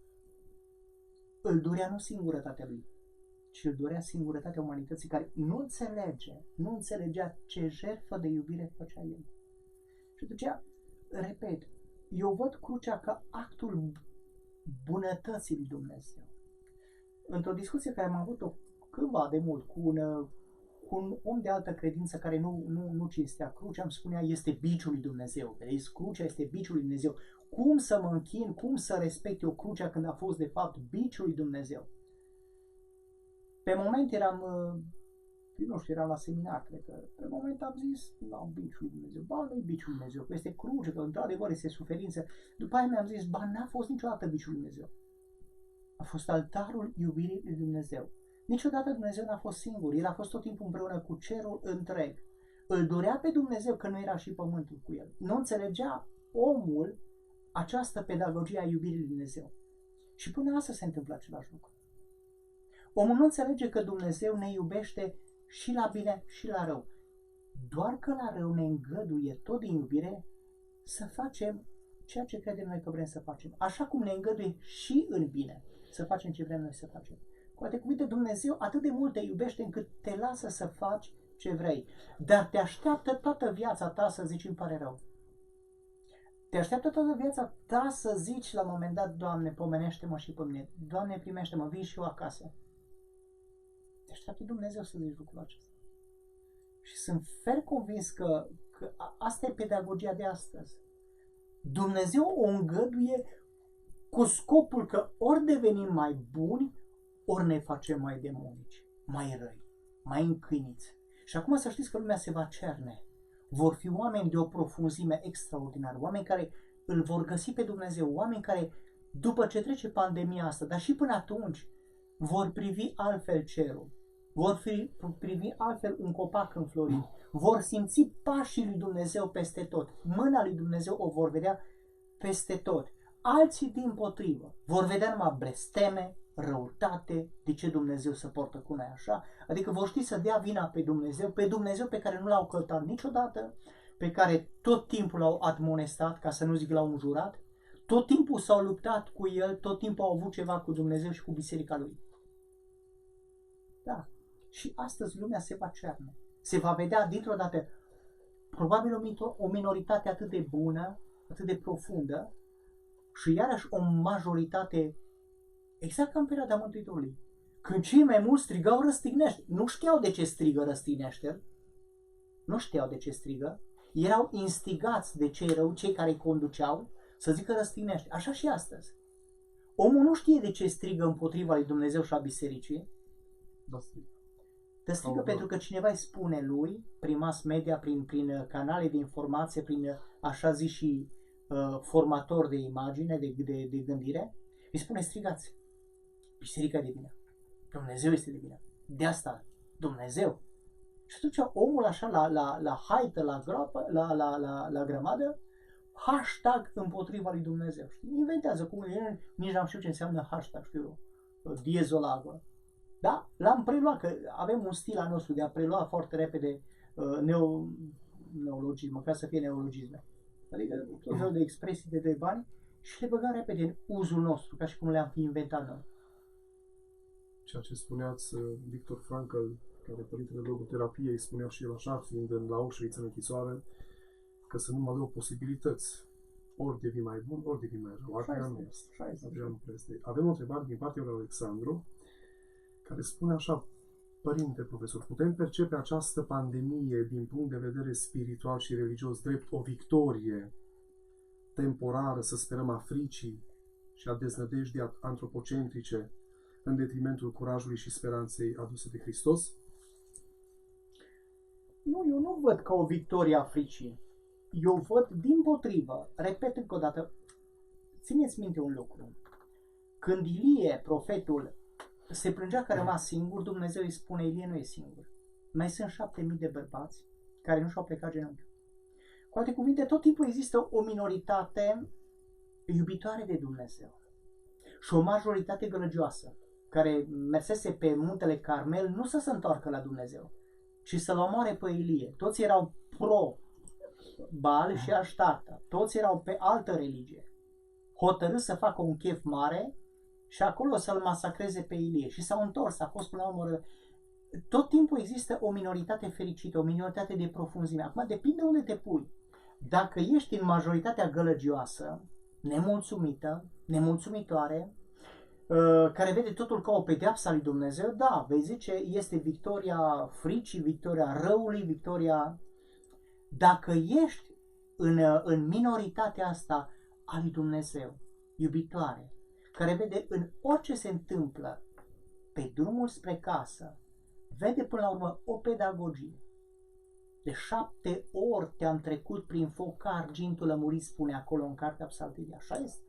îl durea nu singurătatea lui, ci îl durea singurătatea umanității, care nu înțelegea ce jertfă de iubire făcea el. Și atunci, repet, eu văd crucea ca actul bunătății lui Dumnezeu. Într-o discuție care am avut-o cândva de mult cu un om de altă credință care nu cinstea crucea, îmi spunea, este biciul lui Dumnezeu. Vedeți, crucea este biciul lui Dumnezeu. Cum să mă închin, cum să respect eu crucea când a fost de fapt biciul lui Dumnezeu? Pe moment eram la seminar, cred că. Pe moment am zis, biciul lui Dumnezeu. Ba, nu-i biciul lui Dumnezeu, că este cruce, că într-adevăr este suferință. După aia mi-am zis, n-a fost niciodată biciul lui Dumnezeu. A fost altarul iubirii lui Dumnezeu. Niciodată Dumnezeu n-a fost singur, El a fost tot timpul împreună cu cerul întreg. Îl dorea pe Dumnezeu că nu era și pământul cu El. Nu înțelegea omul această pedagogie a iubirii lui Dumnezeu. Și până astăzi se întâmplă același lucru. Omul nu înțelege că Dumnezeu ne iubește și la bine și la rău. Doar că la rău ne îngăduie tot din iubire să facem ceea ce credem noi că vrem să facem. Așa cum ne îngăduie și în bine să facem ce vrem noi să facem. Cu alte cuvinte, Dumnezeu atât de mult te iubește încât te lasă să faci ce vrei. Dar te așteaptă toată viața ta să zici, îmi pare rău. Te așteaptă toată viața ta să zici la un moment dat, Doamne, pomenește-mă și pe mine. Doamne, primește-mă, vin și eu acasă. Te așteaptă Dumnezeu să zici lucrul acesta. Și sunt ferm convins că asta e pedagogia de astăzi. Dumnezeu o îngăduie cu scopul că ori devenim mai buni, ori ne facem mai demonici, mai răi, mai încâiniți. Și acum să știți că lumea se va cerne. Vor fi oameni de o profunzime extraordinară, oameni care îl vor găsi pe Dumnezeu, oameni care, după ce trece pandemia asta, dar și până atunci, vor privi altfel cerul, vor privi altfel un copac înflorit, vor simți pașii lui Dumnezeu peste tot, mâna lui Dumnezeu o vor vedea peste tot. Alții, dimpotrivă, vor vedea numai blesteme, răutate, de ce Dumnezeu se portă cu noi așa, adică vor ști să dea vina pe Dumnezeu pe care nu l-au căltat niciodată, pe care tot timpul l-au admonestat, ca să nu zic l-au înjurat, tot timpul s-au luptat cu el, tot timpul au avut ceva cu Dumnezeu și cu biserica lui. Da, și astăzi lumea se va cerne, se va vedea dintr-o dată, probabil o minoritate atât de bună, atât de profundă, și iarăși o majoritate, exact ca în perioada Mântuitorului, când cei mai mulți strigau răstignește. Nu știau de ce strigă răstignește, nu știau de ce strigă, erau instigați de cei rău, cei care îi conduceau, să zică răstignește. Așa și astăzi. Omul nu știe de ce strigă împotriva lui Dumnezeu și a bisericii, te strigă pentru că cineva îi spune lui, prin mass media, prin canale de informație, prin așa zis și formator de imagine, de gândire, îi spune strigați. Biserica e de vină. Dumnezeu este de vină. De asta, Dumnezeu. Și atunci omul așa la haită, la groapă, la grămadă, hashtag împotriva lui Dumnezeu. Știi? Inventează cum nici n-am știut ce înseamnă hashtag, știu eu, diezolagă. Da? L-am preluat, că avem un stil al nostru de a prelua foarte repede neologisme, ca să fie neologisme. Adică tot felul de expresii de bani și le băgăm repede în uzul nostru, ca și cum le-am fi inventat noi.
Ceea ce spuneați, Victor Frankl, care părintele logoterapiei, spunea și el așa, fiind la Auschwitz în închisoare, că să nu mai dau posibilități. Ori devii mai bun, ori devii mai rău. Avem o întrebare din partea lui Alexandru, care spune așa: Părinte profesor, putem percepe această pandemie din punct de vedere spiritual și religios drept o victorie temporară, să sperăm, a fricii și a deznădejdii antropocentrice în detrimentul curajului și speranței aduse de Hristos?
Nu, eu nu văd ca o victorie a fricii. Eu văd dimpotrivă, repet încă o dată, țineți minte un lucru. Când Ilie, profetul, se plângea că a rămas singur, Dumnezeu îi spune: Ilie nu e singur. Mai sunt 7.000 de bărbați care nu și-au plecat genunchiul. Cu alte cuvinte, tot timpul există o minoritate iubitoare de Dumnezeu și o majoritate gălăgioasă, care mersese pe muntele Carmel nu să se întoarcă la Dumnezeu, ci să-l omoare pe Ilie. Toți erau pro-Baal și Aștarta. Toți erau pe altă religie. Hotărâți să facă un chef mare și acolo să-l masacreze pe Ilie. Și s-au întors, a fost până la urmă. Tot timpul există o minoritate fericită, o minoritate de profunzime. Acum depinde unde te pui. Dacă ești în majoritatea gălăgioasă, nemulțumită, nemulțumitoare, care vede totul ca o pedeapsă a lui Dumnezeu, da, vei zice, este victoria fricii, victoria răului, victoria... Dacă ești în minoritatea asta a lui Dumnezeu, iubitoare, care vede în orice se întâmplă pe drumul spre casă, vede până la urmă o pedagogie. De 7 ori te-am trecut prin foc ca argintul lămurit, spune acolo în cartea Psaltirii. Așa este.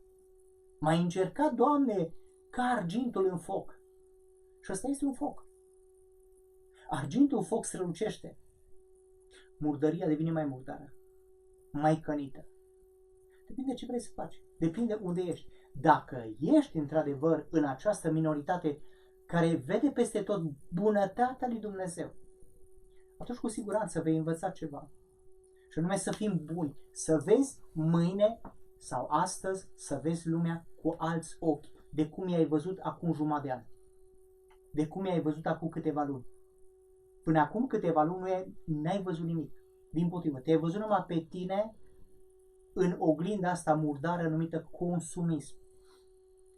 M-ai încercat, Doamne, ca argintul în foc. Și ăsta este un foc. Argintul în foc strălucește. Murdăria devine mai murdară, mai cănită. Depinde ce vrei să faci. Depinde unde ești. Dacă ești într-adevăr în această minoritate care vede peste tot bunătatea lui Dumnezeu, atunci cu siguranță vei învăța ceva. Și anume să fim buni, să vezi mâine sau astăzi, să vezi lumea cu alți ochi, de cum i-ai văzut acum jumătate de ani, de cum i-ai văzut acum câteva luni. Până acum câteva luni n-ai văzut nimic. Dimpotrivă, te-ai văzut numai pe tine în oglinda asta murdară numită consumism,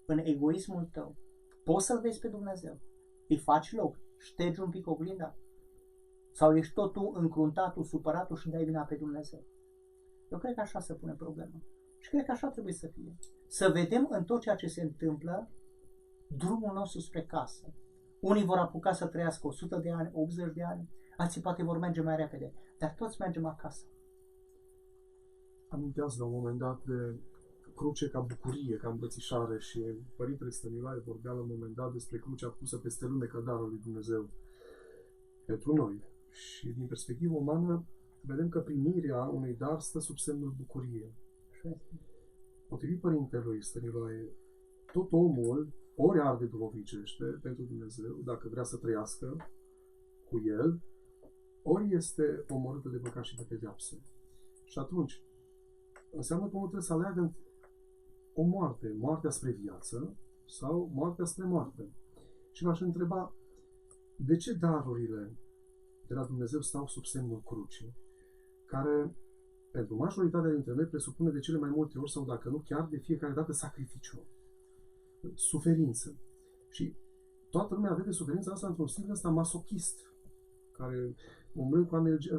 în egoismul tău. Poți să-L vezi pe Dumnezeu, îi faci loc, ștergi un pic oglinda, sau ești tot tu încruntatul, supăratul și dai vina pe Dumnezeu. Eu cred că așa se pune problema. Și cred că așa trebuie să fie. Să vedem în tot ceea ce se întâmplă drumul nostru spre casă. Unii vor apuca să trăiască 100 de ani, 80 de ani, alții poate vor merge mai repede, dar toți mergem acasă.
Aminteați la un moment dat de cruce ca bucurie, ca îmbrățișare și Părintele Stăniloae vorbea la un moment dat despre crucea pusă peste lume ca darul lui Dumnezeu pentru noi. Și din perspectivă umană vedem că primirea unui dar stă sub semnul bucuriei. Potrivit Părintelui Stăniloae, tot omul ori arde duhovnicește pentru Dumnezeu, dacă vrea să trăiască cu El, ori este omorâtă de păcat și de pedeapsă. Și atunci, înseamnă că omul trebuie să aleagă o moarte, moartea spre viață sau moartea spre moarte. Și v-aș întreba, de ce darurile de la Dumnezeu stau sub semnul crucii, care pentru majoritatea dintre noi presupune de cele mai multe ori, sau dacă nu chiar de fiecare dată, sacrificiu, suferință. Și toată lumea vede suferința asta într-un stil ăsta masochist, care umblând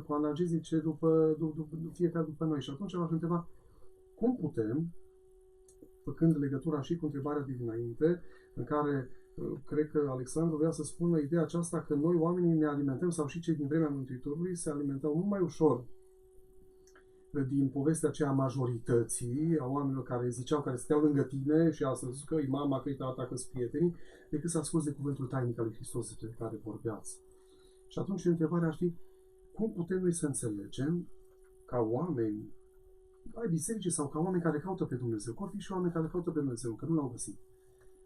cu analgezice fiecare după noi. Și atunci v-aș întreba, cum putem, făcând legătura și cu întrebarea de dinainte, în care cred că Alexandru vrea să spună ideea aceasta că noi oamenii ne alimentăm, sau și cei din vremea Mântuitorului se alimentau mult mai ușor din povestea aceea majorității, a oamenilor care ziceau, care stăteau lângă tine și astăzi că e mama, că e tata, că-s prietenii, decât să asculți de cuvântul tainic al lui Hristos despre care vorbeați. Și atunci întrebarea ar fi, cum putem noi să înțelegem ca oameni ai bisericii sau ca oameni care caută pe Dumnezeu, că or fi și oameni care caută pe Dumnezeu, că nu l-au găsit,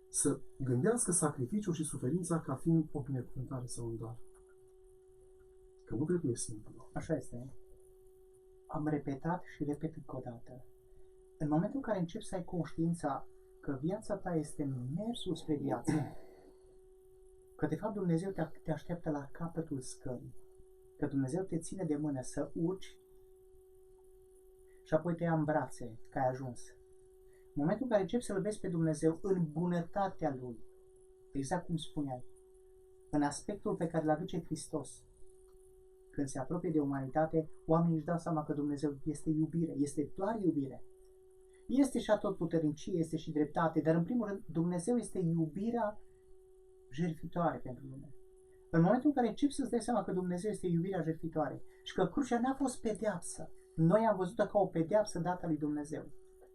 să gândească sacrificiul și suferința ca fiind o binecuvântare sau un dar. Că nu cred că e simplu.
Așa este. Am repetat și repet încă o dată. În momentul în care începi să ai conștiința că viața ta este mersul spre viață, că de fapt Dumnezeu te așteaptă la capătul scării, că Dumnezeu te ține de mână să urci și apoi te ia în brațe, că ai ajuns. În momentul în care începi să-L vezi pe Dumnezeu în bunătatea Lui, exact cum spuneai, în aspectul pe care îl aduce Hristos, când se apropie de umanitate, oamenii își dau seama că Dumnezeu este iubire, este doar iubire. Este și atotputernicie, este și dreptate, dar în primul rând Dumnezeu este iubirea jertfitoare pentru lume. În momentul în care începi să-ți dai seama că Dumnezeu este iubirea jertfitoare și că crucea n-a fost pedeapsă, noi am văzut-o ca o pedeapsă dată lui Dumnezeu,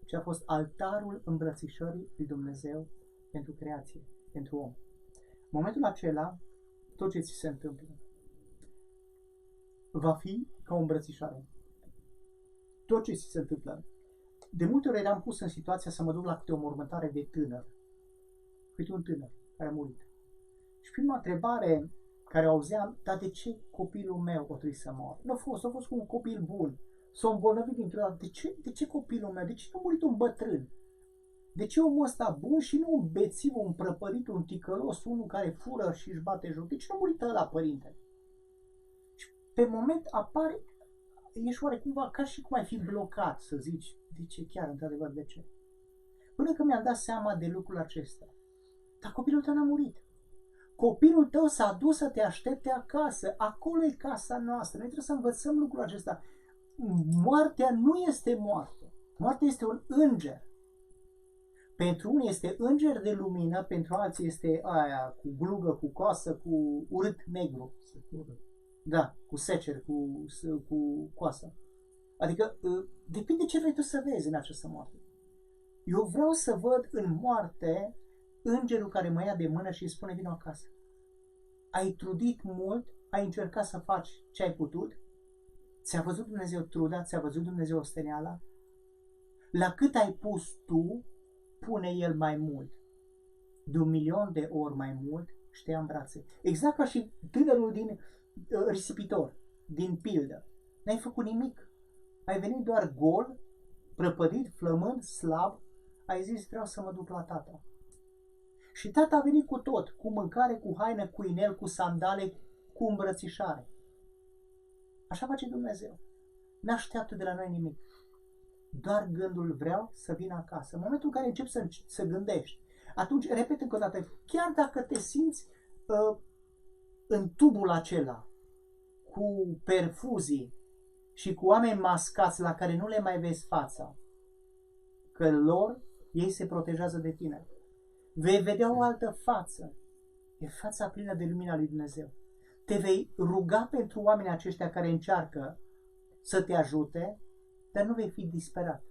ci a fost altarul îmbrățișării lui Dumnezeu pentru creație, pentru om. În momentul acela, tot ce ți se întâmplă va fi ca o îmbrățișare. Tot ce ți se întâmplă. De multe ori eram pus în situația să mă duc la câte o mormântare de tânăr. Câte un tânăr care a murit. Și prima întrebare care o auzeam, dar de ce copilul meu o trebuie să moară? Nu a fost cu un copil bun. S-a îmbolnăvit dintr-o dată. De ce copilul meu? De ce nu a murit un bătrân? De ce omul ăsta bun și nu un bețiv, un prăpărit, un ticălos, unul care fură și își bate joc? De ce nu a murit ăla, părinte? Și pe moment apare, ești oarecum ca și cum ai fi blocat să zici, de ce chiar, într-adevăr, de ce? Până când mi-am dat seama de lucrul acesta. Dar copilul tău n-a murit. Copilul tău s-a dus să te aștepte acasă. Acolo e casa noastră. Noi trebuie să învățăm lucrul acesta. Moartea nu este moarte. Moartea este un înger. Pentru unii este înger de lumină, pentru alții este aia cu glugă, cu coasă, cu urât negru. Da, cu secer, cu coasă. Adică depinde ce vrei tu să vezi în această moarte. Eu vreau să văd în moarte îngerul care mă ia de mână și îi spune vino acasă. Ai trudit mult, ai încercat să faci ce ai putut, ți-a văzut Dumnezeu truda, ți-a văzut Dumnezeu osteneala, la cât ai pus tu, pune El mai mult. De 1.000.000 de ori mai mult și te ia în brațe. Exact ca și tânărul din risipitor, din pildă. N-ai făcut nimic. Ai venit doar gol, prăpădit, flămând, slab, ai zis vreau să mă duc la tata. Și tata a venit cu tot, cu mâncare, cu haină, cu inel, cu sandale, cu îmbrățișare. Așa face Dumnezeu. N-așteaptă de la noi nimic. Doar gândul vreau să vin acasă. În momentul în care începi să gândești, atunci, repet încă o dată, chiar dacă te simți în tubul acela, cu perfuzii și cu oameni mascați la care nu le mai vezi fața, că ei se protejează de tine. Vei vedea o altă față. E fața plină de lumina lui Dumnezeu. Te vei ruga pentru oamenii aceștia care încearcă să te ajute, dar nu vei fi disperat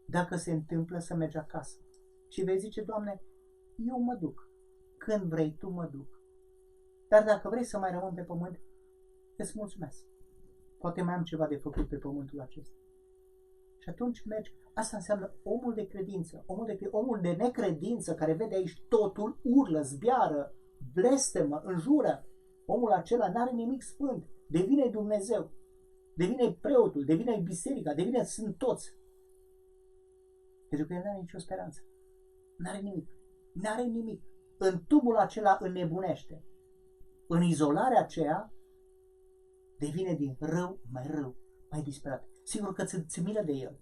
dacă se întâmplă să mergi acasă. Și vei zice, Doamne, eu mă duc. Când vrei Tu, mă duc. Dar dacă vrei să mai rămân pe pământ, îți mulțumesc. Poate mai am ceva de făcut pe pământul acesta. Și atunci mergi. Asta înseamnă omul de credință. Omul de necredință care vede aici totul, urlă, zbiară, blestemă, înjură. Omul acela n-are nimic sfânt. Devine Dumnezeu. Devine preotul, devine biserica, sunt toți. Pentru că el n-are nicio speranță. N-are nimic. N-are nimic. În tubul acela înnebunește. În izolarea aceea devine din rău, mai disperat. Sigur că ți milă de el.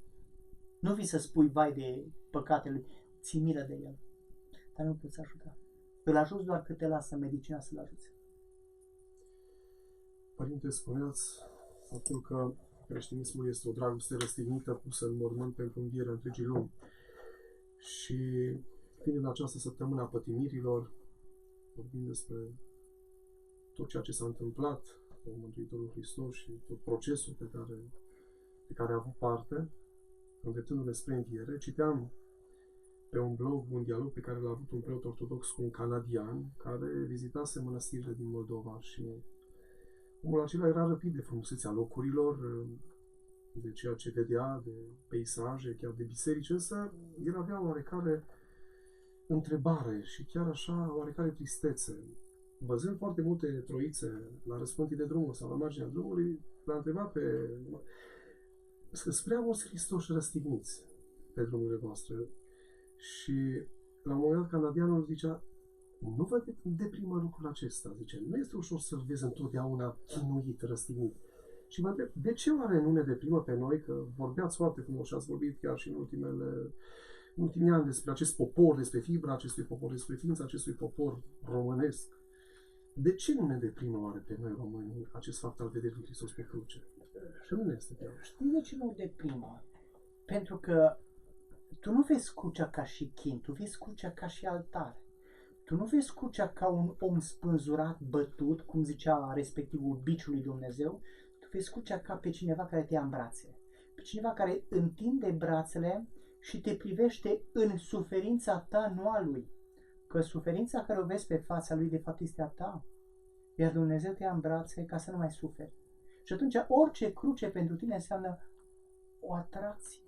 Nu vii să spui vai de păcatele lui, ți milă de el. Dar nu poți ajuta. Îl ajuți doar cât te lasă medicina să-l ajuți.
Părinte, spuneați faptul că creștinismul este o dragoste răstignită pusă în mormânt pentru învierea întregii lumi. Și fiind în această săptămână a pătimirilor, vorbim despre tot ceea ce s-a întâmplat cu Mântuitorul Hristos și tot procesul pe care a avut parte, îndreptându-ne spre înviere, citeam pe un blog un dialog pe care l-a avut un preot ortodox cu un canadian care vizitase mănăstirile din Moldova și omul acela era răpit de frumusețea locurilor, de ceea ce vedea, de peisaje, chiar de biserici, însă el avea oarecare întrebare și chiar așa oarecare tristețe. Văzând foarte multe troițe la răspântii de drumuri sau la marginea drumului, l-a întrebat pe spre auzi Hristos răstigniți pe drumurile voastre. Și la un moment dat canadianul zicea, nu vă deprimă lucrul acesta, zice, nu este ușor să-l vezi întotdeauna chinuit, răstignit. Și mă întreb, de ce oare nu ne deprimă pe noi, că vorbeați foarte frumos și ați vorbit chiar și în ultimii ani despre acest popor, despre fibra acestui popor, despre ființa acestui popor românesc. De ce nu ne deprimă oare pe noi românii acest fapt al vederii lui Hristos pe cruce? Și nu ne este chiar.
Știi de ce nu deprimă? Pentru că tu nu vezi crucea ca și chin, tu vezi crucea ca și altar. Tu nu vezi crucea ca un om spânzurat, bătut, cum zicea respectivul biciul lui Dumnezeu, tu vezi crucea ca pe cineva care te ia în brațe. Pe cineva care întinde brațele și te privește în suferința ta, nu a lui. Că suferința care o vezi pe fața lui, de fapt, este a ta. Iar Dumnezeu te ia în brațe ca să nu mai suferi. Și atunci orice cruce pentru tine înseamnă o atracție.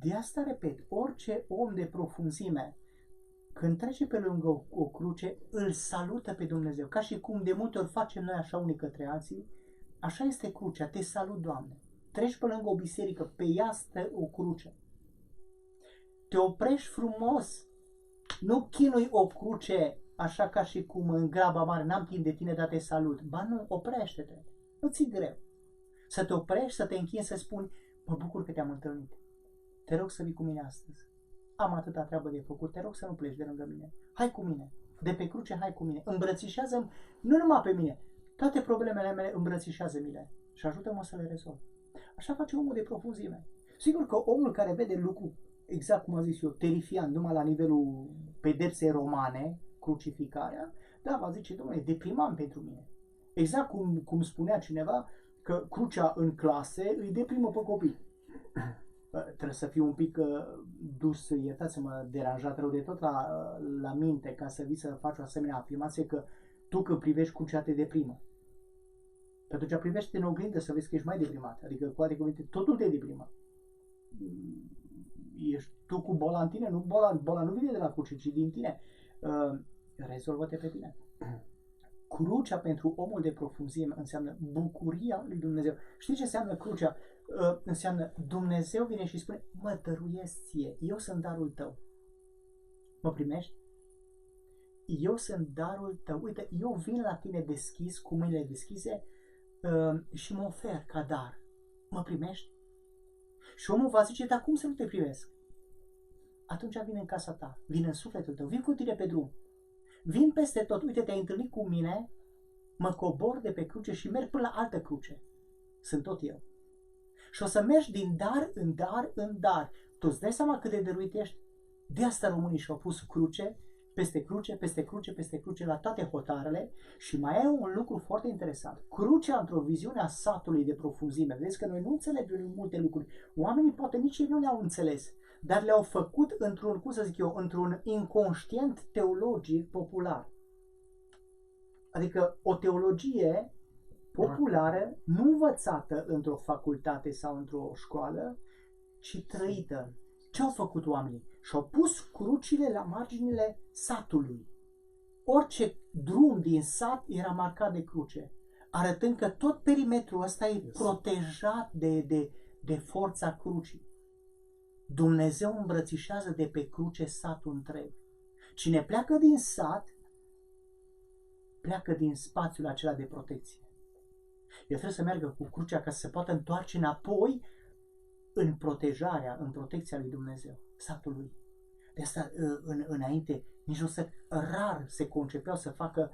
De asta, repet, orice om de profunzime, când trece pe lângă o cruce, îl salută pe Dumnezeu. Ca și cum de multe ori facem noi așa unii către alții, așa este crucea. Te salut, Doamne. Treci pe lângă o biserică, pe ea stă o cruce. Te oprești frumos. Nu chinui o cruce așa ca și cum în graba mare, n-am timp de tine, dar te salut. Ba nu, oprește-te. Nu ți-i greu. Să te oprești, să te închini, să spuni, mă bucur că te-am întâlnit. Te rog să vii cu mine astăzi. Am atâta treabă de făcut, te rog să nu pleci de lângă mine. Hai cu mine. De pe cruce, hai cu mine. Îmbrățișează-mi, nu numai pe mine, toate problemele mele, îmbrățișează-mi-le și ajută-mă să le rezolv. Așa face omul de profunzime. Sigur că omul care vede lucru, exact cum am zis eu, terifiant, numai la nivelul pedepsei romane, crucificarea, da, va zice, domnule, e deprimant pentru mine. Exact cum spunea cineva, că crucea în clase îi deprimă pe copii. Trebuie să fiu un pic dus, iertați-mă, deranjat rău de tot la minte, ca să vii să faci o asemenea afirmație că tu când privești crucea te deprimă. Pe atunci privește în oglindă să vezi că ești mai deprimat. Adică, cu alte cuvinte, totul te deprimă. Ești tu cu boala în tine, nu boala nu vine de la cruce, ci din tine. Rezolvă-te pe tine. Crucea pentru omul de profunzime înseamnă bucuria lui Dumnezeu. Știi ce înseamnă crucea? Înseamnă Dumnezeu vine și spune, mă dăruiesc ție, eu sunt darul tău. Mă primești? Eu sunt darul tău. Uite, eu vin la tine deschis, cu mâinile deschise și mă ofer ca dar. Mă primești? Și omul va zice, dar cum să nu te primesc? Atunci vin în casa ta, vin în sufletul tău, vin cu tine pe drum. Vin peste tot, uite, te-ai întâlnit cu mine, mă cobor de pe cruce și merg până la altă cruce. Sunt tot eu. Și o să mergi din dar în dar în dar, Tu îți dai seama cât de dăruit ești? De asta românii și-au pus cruce, peste cruce, peste cruce, peste cruce la toate hotarele și mai e un lucru foarte interesant. Crucea într-o viziune a satului de profunzime. Vedeți că noi nu înțelegem multe lucruri. Oamenii poate nici ei nu le-au înțeles, dar le-au făcut într-un, cum să zic eu, într-un inconștient teologic popular. Adică o teologie populară, nu învățată într-o facultate sau într-o școală, ci trăită. Ce au făcut oamenii? Și-au pus crucile la marginile satului. Orice drum din sat era marcat de cruce, arătând că tot perimetrul ăsta e protejat de forța crucii. Dumnezeu îmbrățișează de pe cruce satul întreg. Cine pleacă din sat, pleacă din spațiul acela de protecție. El trebuie să meargă cu crucea ca să se poată întoarce înapoi în protejarea, în protecția lui Dumnezeu, satului. De asta, înainte, nici nu rar se concepeau să facă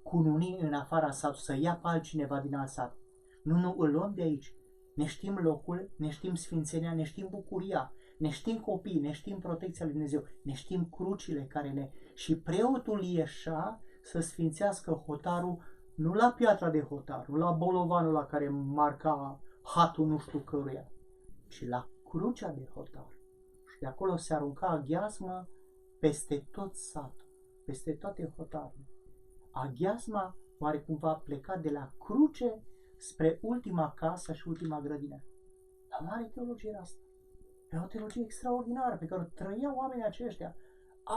cununii în afara satului, să ia pe altcineva din alt sat. Nu, îl luăm de aici. Ne știm locul, ne știm sfințenia, ne știm bucuria, ne știm copiii, ne știm protecția lui Dumnezeu, ne știm crucile care ne... Și preotul ieșea să sfințească hotarul, nu la piatra de hotar, nu la bolovanul la care marca hatul nu știu căruia, ci la crucea de hotar. Și de acolo se arunca aghiazmă peste tot satul, peste toate hotarurile. Aghiazma oare cumva pleca de la cruce spre ultima casă și ultima grădină. Dar mare teologie era asta. Era o teologie extraordinară pe care o trăiau oamenii aceștia.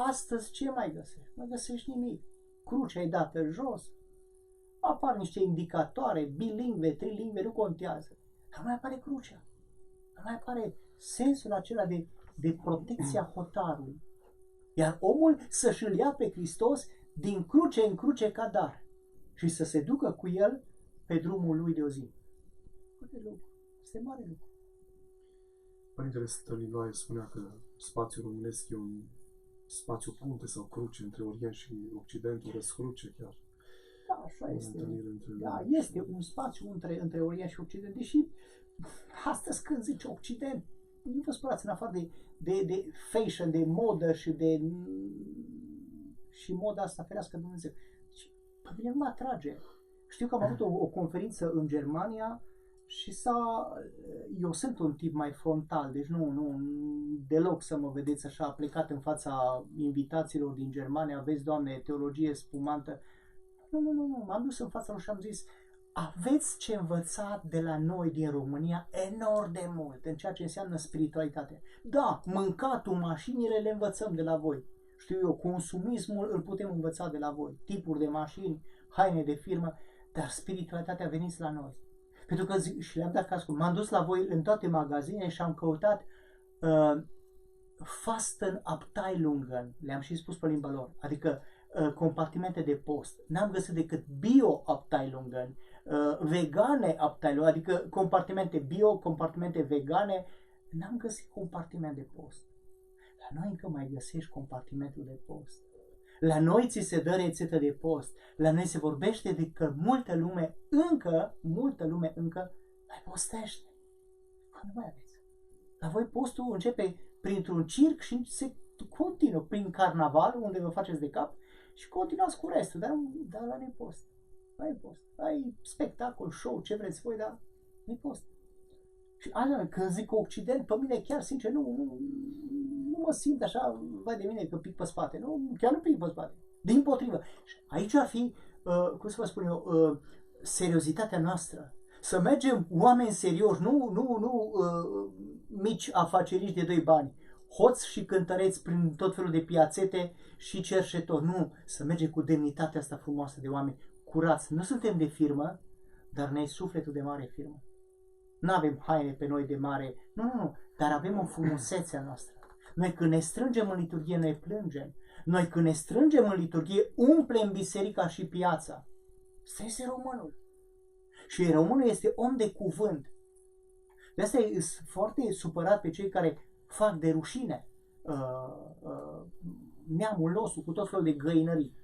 Astăzi ce mai găsești? Nu găsești nimic. Crucea e dată jos. Apar niște indicatoare, bilingve, trilingve, nu contează. Dar nu mai apare crucea. Nu mai apare sensul acela de protecția hotarului. Iar omul să-și îl ia pe Hristos din cruce în cruce ca dar și să se ducă cu el pe drumul lui de o zi. Este mare lucru.
Părintele Stăniloae spunea că spațiul românesc e un spațiu punte sau cruce între Orient și Occident, o răscruce chiar.
Da, așa este. Da, este un spațiu între Orient și Occident, deși astăzi când zice Occident, nu vă spărați în afară de fashion, de modă și moda asta, ferească Dumnezeu. Și pe mine nu mă atrage. Știu că am avut o conferință în Germania și eu sunt un tip mai frontal, deci nu deloc să mă vedeți așa plecat în fața invitațiilor din Germania, aveți, Doamne, teologie spumantă. Nu, m-am dus în fața lor și am zis, aveți ce învăța de la noi din România enorm de mult în ceea ce înseamnă spiritualitate. Da, mâncatul, mașinile le învățăm de la voi. Știu eu, consumismul îl putem învăța de la voi. Tipuri de mașini, haine de firmă, dar spiritualitatea veniți la noi. Pentru că și le-am dat caz, m-am dus la voi în toate magazinele și am căutat Fastenabteilungen, le-am și spus pe limba lor, adică compartimente de post. N-am găsit decât Bio-Abteilungen, vegane Abteilungen, adică compartimente bio, compartimente vegane. N-am găsit compartiment de post. La noi încă mai găsești compartimentul de post. La noi ți se dă rețetă de post. La noi se vorbește de că multă lume încă mai postește. Nu mai aveți. La voi postul începe printr-un circ și se continuă prin carnaval, unde vă faceți de cap, și continuați cu restul. Dar la noi post. Nu e post. Ai spectacol, show, ce vreți voi, dar nu-i post. Și când zic Occident, pe mine chiar, sincer, nu mă simt așa, vai de mine că pic pe spate. Nu, chiar nu pic pe spate. Dimpotrivă. Și aici ar fi, cum să vă spun eu, seriozitatea noastră. Să mergem oameni serioși, nu mici afaceriști de 2 bani, hoți și cântăreți prin tot felul de piațete și cerșetori. Nu, să mergem cu demnitatea asta frumoasă de oameni curați. Nu suntem de firmă, dar ne-ai sufletul de mare firmă. Nu avem haine pe noi de mare, nu, dar avem o frumusețe a noastră. Noi când ne strângem în liturghie, noi plângem. Noi când ne strângem în liturghie, umplem biserica și piața. Asta este românul. Și românul este om de cuvânt. De asta e foarte supărat pe cei care fac de rușine neamul nostru cu tot felul de găinării.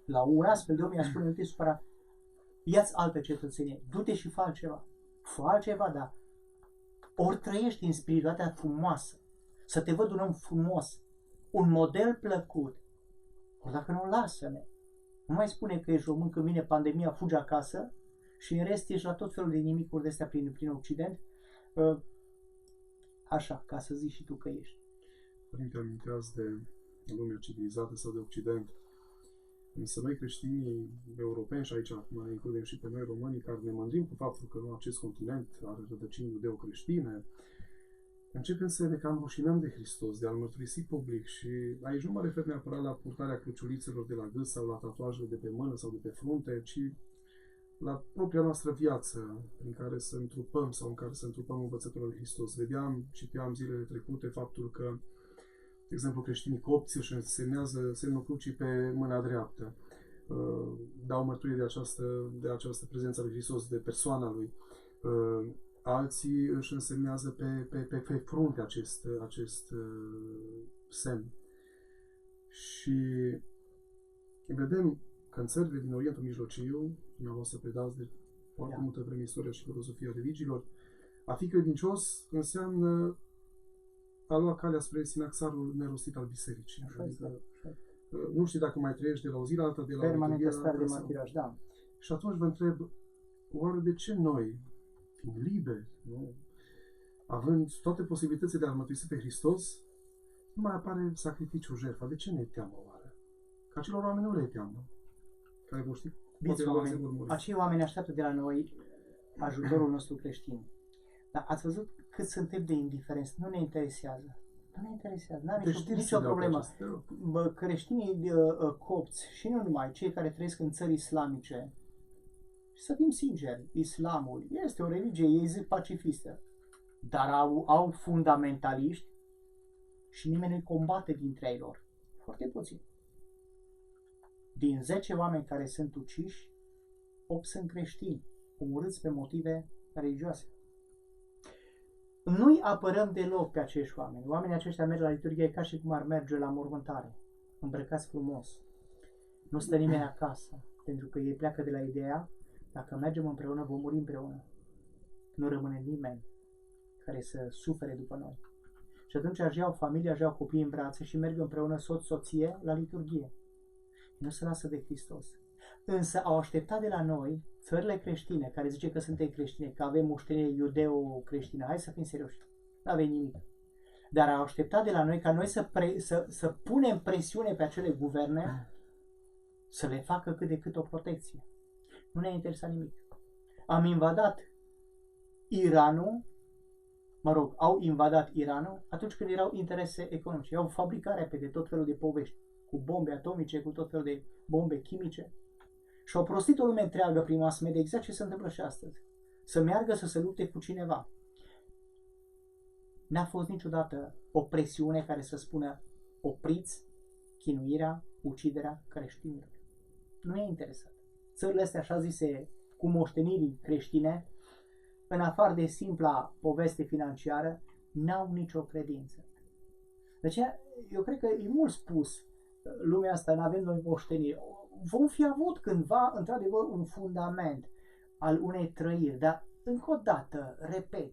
La un astfel de om i-a spune, nu te supăra, 'Supăra, ia-ți altă cetățenie, du-te și fă altceva. Fă altceva, dar ori trăiești în spiritualitatea frumoasă, să te văd un om frumos, un model plăcut, ori dacă nu, lasă-ne. Nu mai spune că ești român, când vine pandemia, fugi acasă și în rest ești la tot felul de nimicuri de astea prin Occident. Așa, ca să zici și tu că ești.
Părinte, aminteați de lumea civilizată sau de Occident. Însă noi creștinii europeni, și aici acum ne includem și pe noi românii, care ne mândrim cu faptul că acest continent are rădăcini iudeo-creștine, începem să ne cam rușinăm de Hristos, de a-L mărturisi public și aici nu mă refer neapărat la purtarea cruciulițelor de la gât sau la tatuajele de pe mână sau de pe frunte, ci la propria noastră viață în care să întrupăm sau în care să întrupăm învățătura lui Hristos. Citeam zilele trecute faptul că, de exemplu, creștinii copți își însemnează semnul crucii pe mâna dreaptă. Dau mărturie de această prezență lui Hristos, de persoana lui. Alții își însemnează pe frunte acest semn. Și vedem că în țările din Orientul Mijlociu, dumneavoastră predați de foarte multă vreme istoria și filozofia religiilor, a fi credincios înseamnă a lua calea spre sinaxarul nerostit al bisericii. Adică, nu știu dacă mai trăiești de la o zi la alta, de la
permanentă stare de martiraj, da.
Și atunci vă întreb, oare de ce noi, fiind liberi, nu? Având toate posibilitățile de a-L mărturisi pe Hristos, nu mai apare sacrificiul, jertfa? De ce ne teamă oare? Că acelor oameni nu le teamă. Care vor ști,
acei oameni așteaptă de la noi ajutorul nostru creștin. Dar ați văzut cât suntem de indiferenți? Nu ne interesează. Nu ne interesează. Nu are nicio problemă. Creștinii copți și nu numai, cei care trăiesc în țări islamice, să fim sinceri, islamul este o religie, ei zic pacifistă, dar au fundamentaliști și nimeni nu-i combate dintre ei lor. Foarte puțin. Din 10 oameni care sunt uciși, 8 sunt creștini, omorâți pe motive religioase. Nu-i apărăm deloc pe acești oameni. Oamenii aceștia merg la liturghie ca și cum ar merge la mormântare, îmbrăcați frumos. Nu stă nimeni acasă, pentru că ei pleacă de la ideea, dacă mergem împreună, vom muri împreună. Nu rămâne nimeni care să sufere după noi. Și atunci își iau familia, își iau copiii în brațe și merg împreună soț-soție la liturghie. Nu se lasă de Hristos. Însă au așteptat de la noi, țările creștine, care zice că suntem creștine, că avem moștenire iudeo-creștină. Hai să fim serioși. Nu avem nimic. Dar au așteptat de la noi ca noi să punem presiune pe acele guverne să le facă cât de cât o protecție. Nu ne-a interesat nimic. Am invadat Iranul, au invadat Iranul atunci când erau interese economice. Au fabricat repede tot felul de povești cu bombe atomice, cu tot felul de bombe chimice. Și au prostit o lume întreagă prin mass media, exact ce se întâmplă și astăzi. Să meargă să se lupte cu cineva. N-a fost niciodată o presiune care să spună opriți chinuirea, uciderea creștinilor. Nu e interesat. Țările astea așa zise cu moștenirii creștine, în afară de simpla poveste financiară, n-au nicio credință. Deci eu cred că e mult spus lumea asta, n-avem noi moștenire. Vom fi avut cândva, într-adevăr, un fundament al unei trăiri, dar, încă o dată, repet,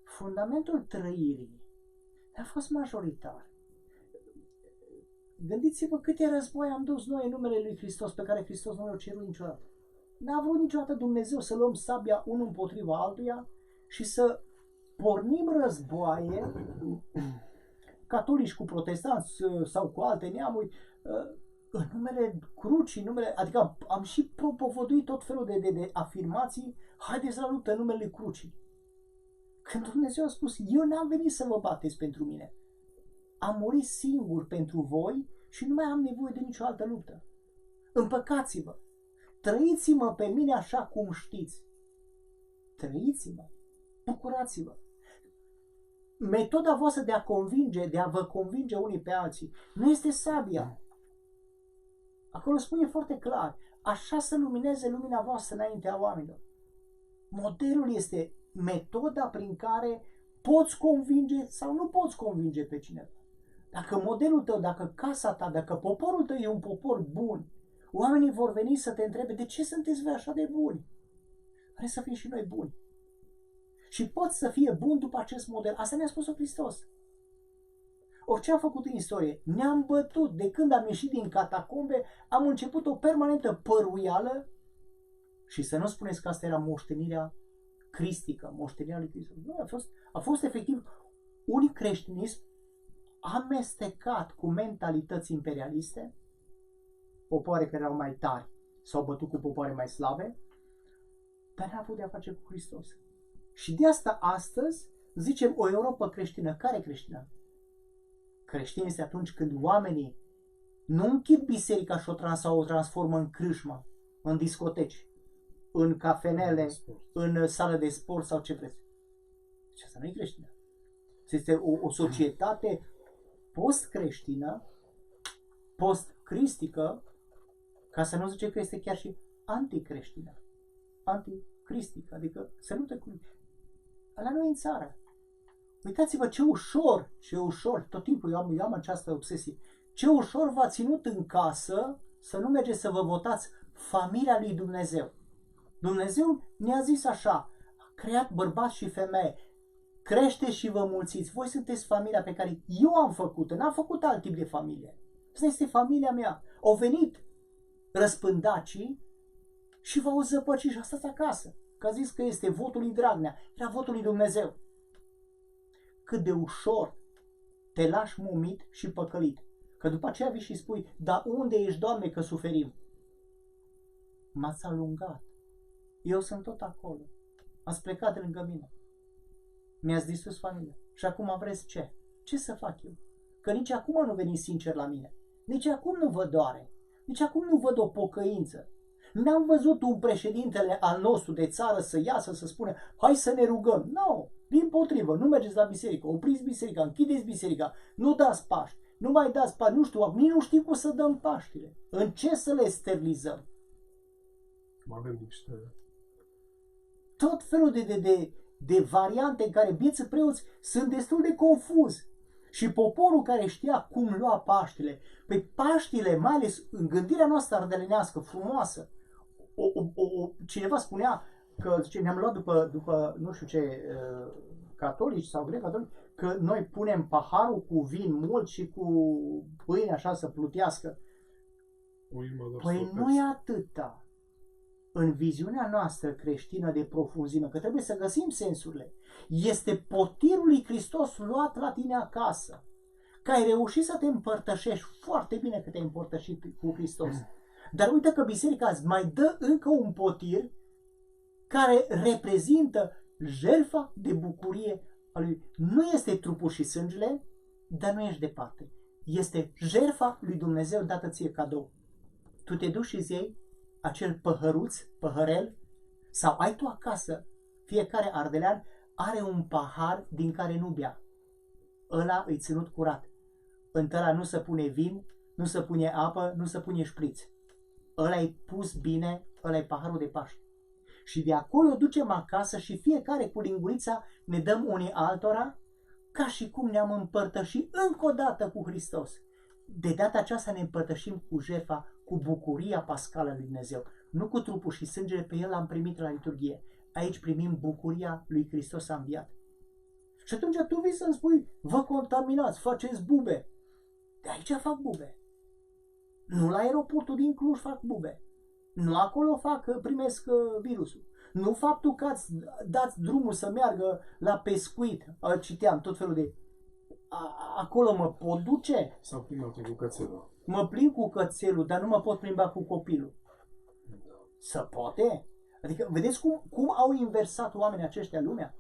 fundamentul trăirii a fost majoritar. Gândiți-vă câte război am dus noi în numele lui Hristos, pe care Hristos nu le-a cerut niciodată. N-a vrut niciodată Dumnezeu să luăm sabia unul împotriva altuia și să pornim războaie, catolici cu protestanți sau cu alte neamuri, în numele crucii, adică am și propovăduit tot felul de afirmații, haideți la luptă în numele crucii. Când Dumnezeu a spus, eu n-am venit să vă bateți pentru mine, am murit singur pentru voi și nu mai am nevoie de nicio altă luptă. Împăcați-vă, trăiți-mă pe mine așa cum știți. Trăiți-mă, bucurați-vă. Metoda voastră de a vă convinge unii pe alții, nu este sabia. Acolo spune foarte clar, așa să lumineze lumina voastră înaintea oamenilor. Modelul este metoda prin care poți convinge sau nu poți convinge pe cineva. Dacă modelul tău, dacă casa ta, dacă poporul tău e un popor bun, oamenii vor veni să te întrebe de ce sunteți voi așa de buni. Vrem să fim și noi buni. și poți să fie bun după acest model. Asta ne-a spus-o Hristos. Orice am făcut în istorie, ne-am bătut. De când am ieșit din catacombe, am început o permanentă păruială și să nu spuneți că asta era moștenirea cristică, moștenirea lui Hristos. Nu, a fost efectiv un creștinism amestecat cu mentalități imperialiste, popoare care erau mai tari s-au bătut cu popoare mai slabe, dar n-a avut de a face cu Hristos. Și de asta astăzi zicem o Europa creștină. Care creștină? Creștin este atunci când oamenii nu închid biserica și o transformă în crâșmă, în discoteci, în cafenele, în sală de sport sau ce vreți. Deci asta nu e creștină. Este o societate post-creștină, post-cristică, ca să nu zice că este chiar și anticreștină, anticristică, adică să nu te cui. Ăla nu e în țară. Uitați-vă ce ușor, tot timpul eu am această obsesie, ce ușor v-a ținut în casă să nu mergeți să vă votați familia lui Dumnezeu. Dumnezeu ne-a zis așa, a creat bărbați și femeie, crește și vă mulțiți, voi sunteți familia pe care eu am făcut-o, n-am făcut alt tip de familie. Asta este familia mea. Au venit răspândacii și v-au zăpăcit și stați acasă. Că a zis că este votul lui Dragnea, era votul lui Dumnezeu. Cât de ușor te lași mumit și păcălit. Că după aceea vii și spui, dar unde ești, Doamne, că suferim? M-ați alungat. Eu sunt tot acolo. Ați plecat de lângă mine. Mi-ați distrus familia. Și acum vreți ce? Ce să fac eu? Că nici acum nu veniți sincer la mine. Nici acum nu vă doare. Nici acum nu văd o pocăință. N-am văzut un președintele al nostru de țară să iasă să spună, hai să ne rugăm. Nu, dimpotrivă, nu mergeți la biserică, opriți biserica, închideți biserica, nu dați Paști, nu mai dați Paști, nu știu, nici nu știu cum să dăm Paștile. În ce să le sterilizăm?
Avem niște...
Tot felul de variante în care bieții preoți sunt destul de confuzi. Și poporul care știa cum lua Paștile, păi Paștile, mai ales în gândirea noastră ardelenească, frumoasă, cineva spunea că zice, ne-am luat după nu știu ce, catolici sau grec-catolici, că noi punem paharul cu vin mult și cu pâine așa să plutească. Păi nu e atâta. În viziunea noastră creștină de profunzime, că trebuie să găsim sensurile, este potirul lui Hristos luat la tine acasă. Că ai reușit să te împărtășești foarte bine că te-ai împărtășit cu Hristos. Dar uite că biserica îți mai dă încă un potir care reprezintă jertfa de bucurie a lui. Nu este trupul și sângele, dar nu ești departe. Este jertfa lui Dumnezeu dată ție cadou. Tu te duci și îți iei acel păhărel, sau ai tu acasă, fiecare ardelean are un pahar din care nu bea. Ăla îi ținut curat. În ăla nu se pune vin, nu se pune apă, nu se pune șpriț. Ăla e pus bine, ăla e paharul de Paște. Și de acolo o ducem acasă și fiecare cu lingurița ne dăm unii altora ca și cum ne-am împărtășit încă o dată cu Hristos. De data aceasta ne împărtășim cu jertfa, cu bucuria pascală lui Dumnezeu. Nu cu trupul și sângele, pe el l-am primit la liturghie. Aici primim bucuria lui Hristos a înviat. Și atunci tu vii să-mi spui, vă contaminați, faceți bube. De aici fac bube. Nu la aeroportul din Cluj fac bube. Nu acolo primesc virusul. Nu faptul că dați drumul să meargă la pescuit. Citeam tot felul de... Acolo mă pot duce?
Sau plimbate cu cățelul.
Mă plimb cu cățelul, dar nu mă pot plimba cu copilul. Să poate? Adică, vedeți cum au inversat oamenii aceștia lumea?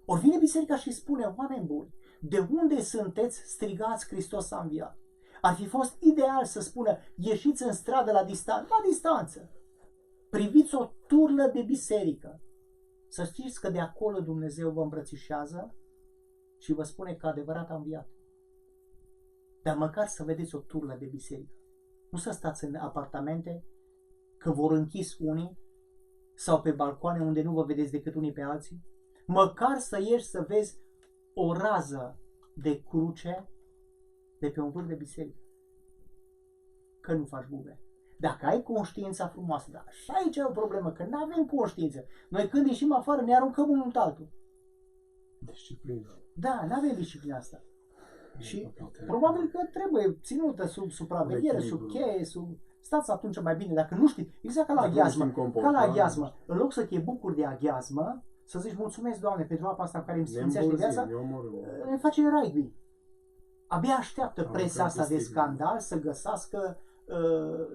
Ori vine biserica și spune, oameni buni, de unde sunteți, strigați, Hristos a înviat. Ar fi fost ideal să spună, ieșiți în stradă la distanță. Priviți o turlă de biserică. Să știți că de acolo Dumnezeu vă îmbrățișează și vă spune că adevărat a înviat. Dar măcar să vedeți o turlă de biserică. Nu să stați în apartamente, că vor închis unii, sau pe balcoane unde nu vă vedeți decât unii pe alții. Măcar să ieși să vezi o rază de cruce de pe un vârf de biserică. Că nu faci bube. Dacă ai conștiința frumoasă, dar și aici e o problemă, că nu avem conștiință. Noi când ieșim afară ne aruncăm unul altul.
Disciplină.
Da, nu avem disciplina asta. Și
Păcate.
probabil că trebuie ținută sub supraveghere, sub
Echilibru.
cheie, stați atunci mai bine, dacă nu știi, exact ca la
Dacă nu
aghiazmă,
știm
ca la
comporta,
aghiazmă, în loc să te bucuri de aghiazmă, să zici mulțumesc, Doamne, pentru apa asta care îmi
ne
sfințește viața,
îmbolzim, ne omorâm.
ne face rugby. Abia așteaptă
Am
presa asta de
caracteristică.
scandal să găsească,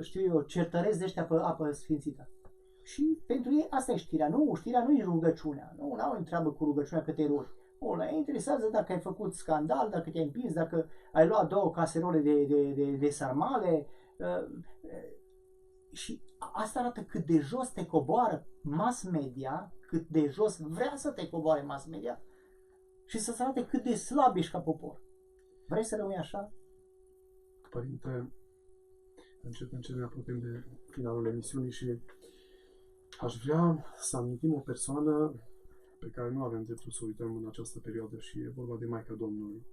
știu eu, certăreți de ăștia pe apă sfințită. Și pentru ei asta e știrea. Nu, știrea nu e rugăciunea. Nu au treabă cu rugăciunea că te rogi. Nu, la ei interesează dacă ai făcut scandal, dacă te-ai împins, dacă ai luat 2 caserole de sarmale. Și asta arată cât de jos te coboară mass media, cât de jos vrea să te coboare mass media și să-ți arate cât de slab ești ca popor. Vrei să rămâi așa?
Părinte, încet ne apropiem de finalul emisiunii și aș vrea să amintim o persoană pe care nu avem dreptul să o uităm în această perioadă și e vorba de Maica Domnului,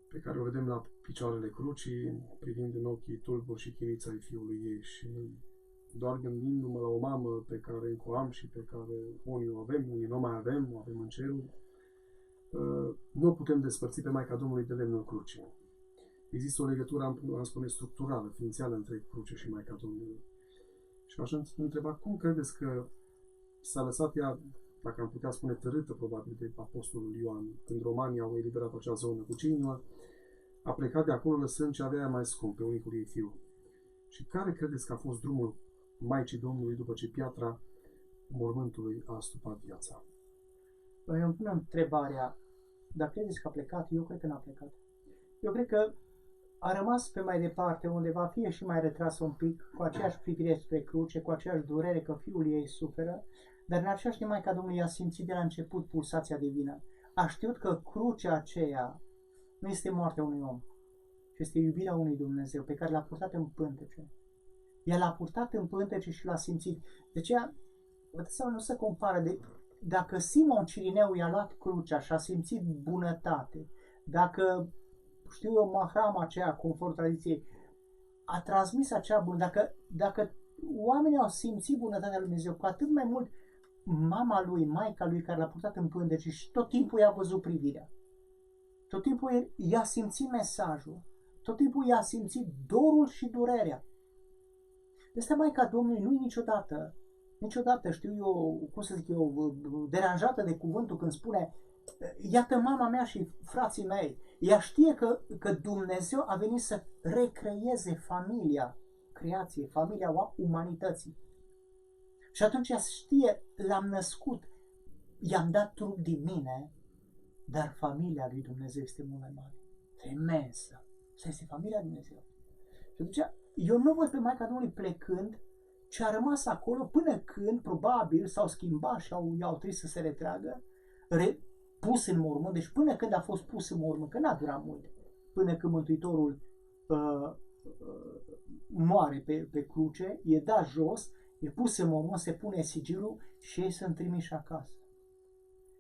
pe care o vedem la picioarele crucii, privind în ochii tulburi și chinița ai fiului ei și doar gândindu-mă la o mamă pe care încă o am și pe care unii o avem, unii nu mai avem, o avem în cerul, nu o putem despărți pe Maica Domnului de lemnul crucii. Există o legătură, am spune, structurală, ființială între cruce și Maica Domnului. Și m-aș întreba, cum credeți că s-a lăsat ea, dacă am putea spune, târâtă probabil de apostolul Ioan, când romanii au eliberat acea zonă cu Cinua, a plecat de acolo lăsând ce avea mai scump, pe unicul ei fiu. Și care credeți că a fost drumul Maicii Domnului după ce piatra mormântului a astupat viața?
Eu îmi pun întrebarea, dar credeți că a plecat? Eu cred că n-a plecat. Eu cred că a rămas pe mai departe, undeva, fie și mai retras un pic, cu aceeași privire spre cruce, cu aceeași durere că fiul ei suferă, dar în același timp Maica Domnului a simțit de la început pulsația divină. A știut că crucea aceea nu este moartea unui om, ci este iubirea unui Dumnezeu pe care l-a purtat în pântece. Ea l-a purtat în pântece și l-a simțit. De aceea, nu se compară. Dacă Simon Cirineu i-a luat crucea și a simțit bunătate, dacă, știu eu, mahrama aceea, conform tradiției, a transmis acea bunătate, dacă oamenii au simțit bunătatea lui Dumnezeu, cu atât mai mult mama lui, maica lui, care l-a purtat în pântece și tot timpul i-a văzut privirea. Tot timpul i-a simțit mesajul. Tot timpul i-a simțit dorul și durerea. De asta Maica Domnului nu e niciodată, știu eu, cum să zic eu, deranjată de cuvântul când spune iată mama mea și frații mei. Ea știe că Dumnezeu a venit să recreeze familia creației, familia umanității. Și atunci ea știe, l-am născut, i-am dat trup din mine, dar familia lui Dumnezeu este mult mai mare. Este imensă. Asta este familia lui Dumnezeu. Și atunci eu nu văd pe Maica Domnului plecând, ci a rămas acolo până când, probabil, s-au schimbat și i-au trebuit să se retragă, pus în mormânt, deci până când a fost pus în mormânt, că n-a durat mult, până când Mântuitorul moare pe cruce, e dat jos, e pus în mormânt, se pune sigilul și ei sunt trimiși acasă.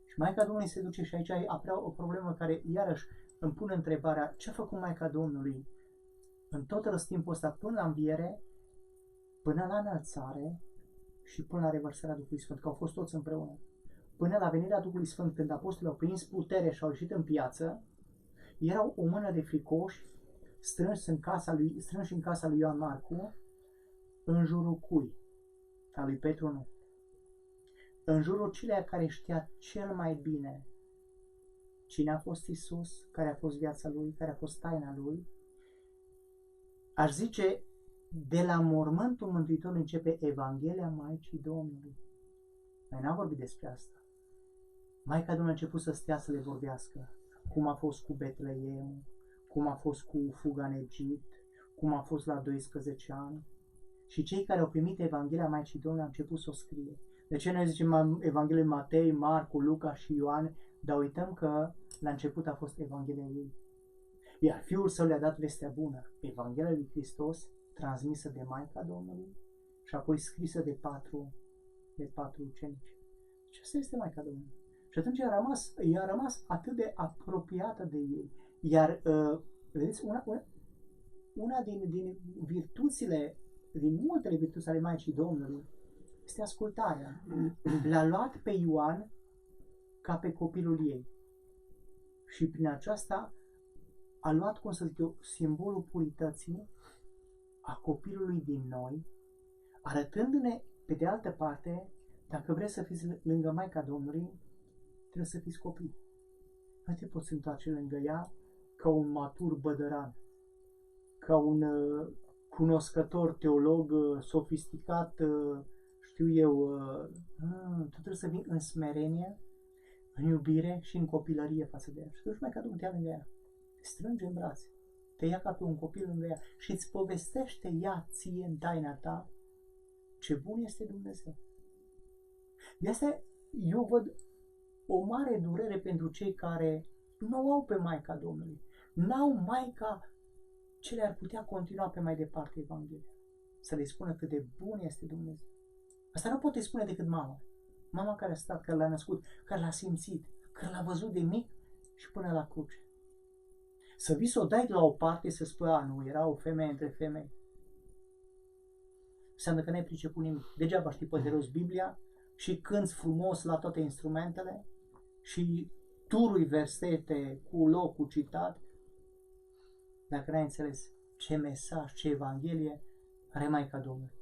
Și Maica Domnului se duce și aici apare o problemă care, iarăși, îmi pune întrebarea, ce a făcut Maica Domnului în tot răstimpul ăsta, până la înviere, până la înălțare și până la revărsarea Duhului Sfânt, că au fost toți împreună. Până la venirea Duhului Sfânt, când apostolii au prins putere și au ieșit în piață, erau o mână de fricoși strânși în casa lui Ioan Marcu, în jurul cui? A lui Petru nu. În jurul celea care știa cel mai bine cine a fost Isus, care a fost viața lui, care a fost taina lui. Aș zice, de la mormântul Mântuitorului începe Evanghelia Maicii Domnului. Noi n-am vorbit despre asta. Maica Domnului a început să stea să le vorbească. Cum a fost cu Betleem, cum a fost cu fuga în Egipt, cum a fost la 12 ani. Și cei care au primit Evanghelia Maicii Domnului au început să o scrie. De ce noi zicem Evanghelia Matei, Marcu, Luca și Ioan, dar uităm că la început a fost Evanghelia ei. Iar Fiul Său le-a dat vestea bună, Evanghelia lui Hristos, transmisă de Maica Domnului și apoi scrisă de patru ucenici. Și asta este Maica Domnului. Și atunci ea a rămas atât de apropiată de ei. Iar, vedeți, una din virtuțile, din multele virtuți ale Maicii Domnului, este ascultarea. L-a luat pe Ioan ca pe copilul ei. și prin aceasta a luat, cum să zic eu, simbolul purității a copilului din noi, arătându-ne, pe de altă parte, dacă vreți să fiți lângă Maica Domnului, trebuie să fiți copii. Nu te poți întoarce lângă ea ca un matur bădăran, ca un cunoscător, teolog, sofisticat, știu eu, tu trebuie să vii în smerenie, în iubire și în copilărie față de ea. Și duci Maica Domnului, te ia lângă ea, te strânge în brațe, te ia ca pe un copil lângă ea și îți povestește ea ție în taina ta ce bun este Dumnezeu. De asta eu văd o mare durere pentru cei care nu au pe Maica Domnului. N-au Maica ce le-ar putea continua pe mai departe Evanghelia. Să le spună cât de bun este Dumnezeu. Asta nu poate spune decât mama. Mama care a stat, care l-a născut, care l-a simțit, care l-a văzut de mic și până la cruce. Să vii să o dai la o parte să spui, nu, era o femeie între femei. Înseamnă că n-ai priceput nimic. Degeaba știi pe de rost Biblia și cânți frumos la toate instrumentele și turui versete cu locul citat, dacă n-ai înțeles ce mesaj, ce Evanghelie are Maica Domnului.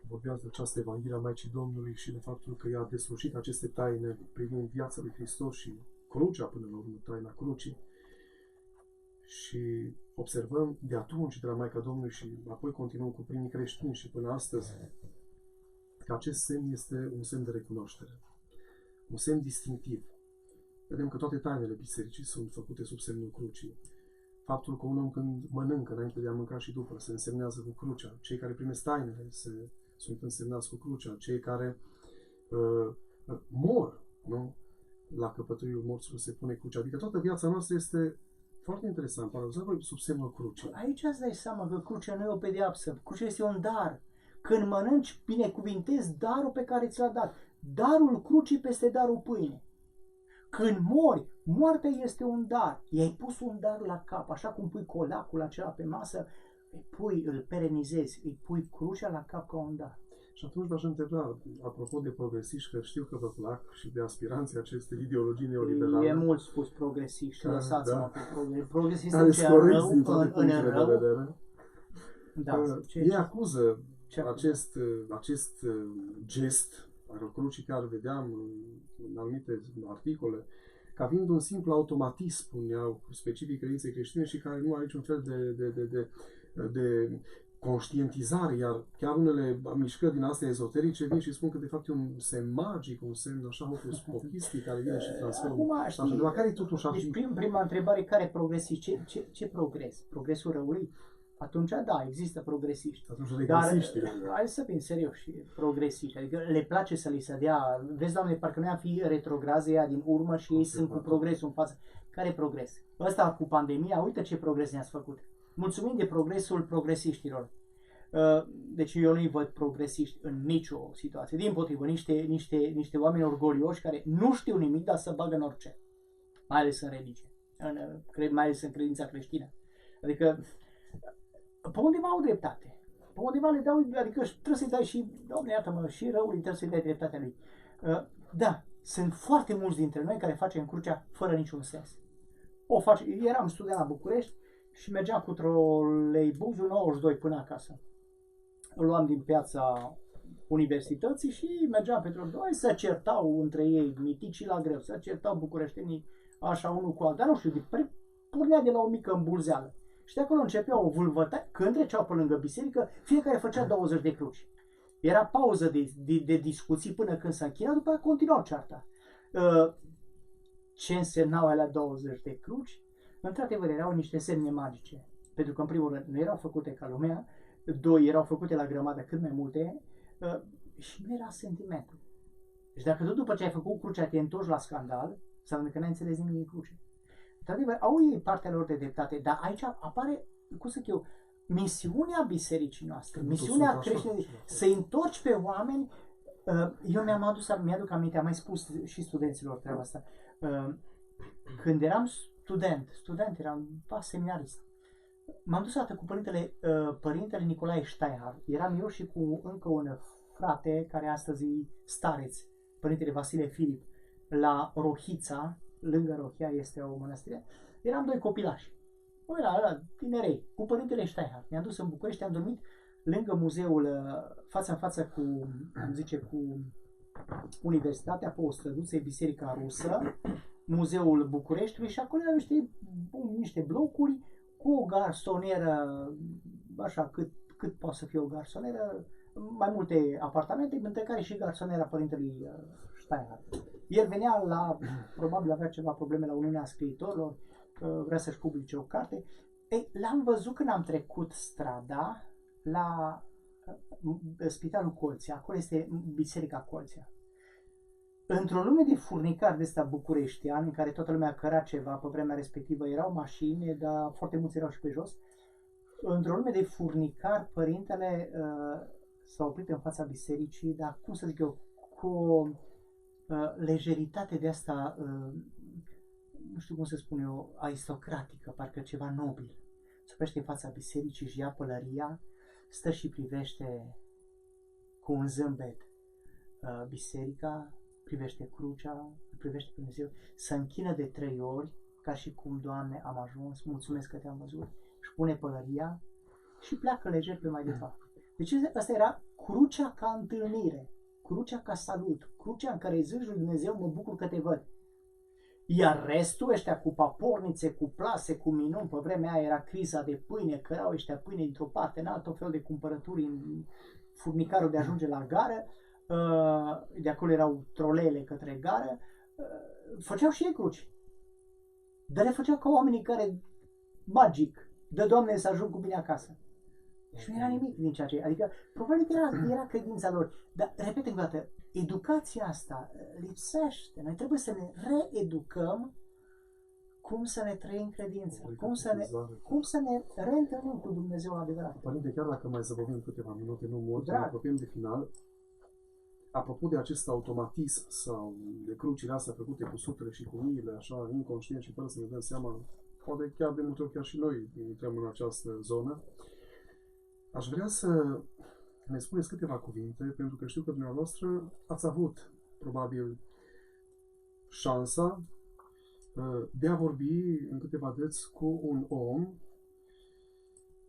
Vorbeați de această Evanghelie a Maicii Domnului și de faptul că ea a deslușit aceste taine privind viața lui Hristos și crucea, până la urmă, taina crucii. Și observăm de atunci de la Maica Domnului și apoi continuăm cu primii creștini și până astăzi că acest semn este un semn de recunoaștere, un semn distinctiv. Vedem că toate tainele bisericii sunt făcute sub semnul crucii. Faptul că un om când mănâncă, înainte de a mânca și după, se însemnează cu crucea. Cei care primesc tainele sunt însemnați cu crucea. Cei care mor, nu? La căpătâiul morților se pune crucea. Adică toată viața noastră este foarte interesant, paradoxal, sub semnul crucii.
Aici îți dai seama că crucea nu e o pedeapsă. Crucea este un dar. Când mănânci, binecuvintezi darul pe care ți l-a dat. Darul crucii peste darul pâine. Când mori, moartea este un dar. I-ai pus un dar la cap, așa cum pui colacul acela pe masă, îl perenizezi, îi pui crucea la cap ca un dar.
Și atunci v-aș întreba, apropo de progresiști, că știu că vă plac și de aspiranții acestei ideologii neoliberale.
E mult spus progresiști, lăsați-mă pe progresiști. Progresiști
sunt
cea rău, în rău.
Da, ei acuză acest gest al crucii, care vedeam în anumite articole, ca fiind un simplu automatism, spuneau, specific credinței creștine și care nu are niciun fel de conștientizare, iar chiar unele mișcări din astea ezoterice vin și spun că de fapt e un semn magic, un semn așa hocus-pocus care vine și transformă. Acum, care e totuși
deci prima întrebare, care progresiști? Ce progres? Progresul răului? Atunci, da, există progresiști. Dar, hai să fim serioși, progresiști. Adică le place să li se dea, vezi, Doamne, parcă noi am fi retrograzi ea din urmă și ei sunt cu progresul în față. Care progres? Ăsta cu pandemia, uite ce progres ne-ați făcut. Mulțumim de progresul progresiștilor. Deci eu nu-i văd progresiști în nicio situație. Dimpotrivă, niște oameni orgolioși care nu știu nimic, dar să bagă în orice. Mai ales în religie. Mai ales în credința creștină. Adică pe undeva au dreptate. Pe undeva le dau, adică trebuie să-i dai și, Doamne, iartă-mă, și răului trebuie să-i dai dreptatea lui. Da, sunt foarte mulți dintre noi care facem crucea fără niciun sens. Eram student la București și mergeam cu troleibuzul 92 până acasă. Îl luam din piața universității și mergeam pe troleibuz, se certau între ei miticii la greu, se certau bucureștenii așa unul cu altul, dar nu știu, pornea de la o mică îmbulzeală. Și de acolo începea o vâlvătaie, când treceau pe lângă biserică, fiecare făcea 20 de cruci. Era pauză de discuții până când s-a închinat, după aceea continuau cearta. Ce însemnau alea 20 de cruci? Într-adevăr, erau niște semne magice. Pentru că, în primul rând, nu erau făcute ca lumea, doi, erau făcute la grămadă cât mai multe și nu era sentimentul. Deci dacă tu după ce ai făcut crucea te întorci la scandal, înseamnă că n-ai înțeles nimic din cruce. Într-adevăr, au ei partea lor de dreptate, dar aici apare, cum să zic eu, misiunea bisericii noastre, misiunea creștină, să-i întorci pe oameni. Eu mi-aduc aminte, am mai spus și studenților treaba asta, când eram student eram seminarist, m-am dus odată cu părintele Nicolae Steihar, eram eu și cu încă un frate care astăzi e stareț, părintele Vasile Filip, la Rohița, lângă Rohia este o mănăstire, eram 2 copilași. Ăla, tinerei, cu părintele Steinhardt. Ne-am dus în București, am dormit lângă muzeul, față în față cu, cum zice, cu Universitatea, pe o străduță, Biserica Rusă, Muzeul Bucureștiului și acolo erau niște blocuri cu o garsonieră, așa, cât poate să fie o garsonieră, mai multe apartamente, între care și garsoniera părintelui Steinhardt. El venea probabil avea ceva probleme la Uniunea Scriitorilor, vrea să-și publice o carte. Ei, l-am văzut când am trecut strada la Spitalul Colția, acolo este Biserica Colția. Într-o lume de furnicari de ăsta bucureștian, în care toată lumea căra ceva, pe vremea respectivă erau mașini, dar foarte mulți erau și pe jos, într-o lume de furnicari, părintele s-a oprit în fața bisericii, dar cum să zic eu, cu o lejeritate de asta, nu știu cum să spun eu, aristocratică, parcă ceva nobil. Se oprește în fața bisericii, își ia pălăria, stă și privește cu un zâmbet biserica, privește crucea, privește pe Dumnezeu, se închină de 3 ori, ca și cum, Doamne, am ajuns, mulțumesc că te-am văzut, își pune pălăria și pleacă lejer pe mai departe. Deci asta era crucea ca întâlnire, crucea ca salut, crucea în care îi zici lui Dumnezeu, mă bucur că te văd. Iar restul, ăștia cu papornițe, cu plase, cu minuni, pe vremea aia era criza de pâine, cărau ăștia pâine dintr-o parte în altă, tot fel de cumpărături în furnicarul de a ajunge la gară, de acolo erau troleele către gară, făceau și ei cruci. Dar le făceau ca oamenii care, magic, dă Doamne să ajung cu bine acasă. Și nu era nimic din ceea ce... Adică, probabil că era credința lor. Dar, repet încă o dată, educația asta lipsește. Noi trebuie să ne reeducăm cum să ne trăim credința, cum să ne reîntâlnim cu Dumnezeu adevărat.
Părinte, chiar dacă mai zăbovim câteva minute, nu mult, ne apropiem de final. Apropo de acest automatism sau de crucile astea făcute cu sutele și cu miile, așa, inconștient și fără să ne dăm seama, poate chiar de multe ori chiar și noi intrăm în această zonă, aș vrea să ne spuneți câteva cuvinte, pentru că știu că dumneavoastră ați avut, probabil, șansa de a vorbi în câteva dăți cu un om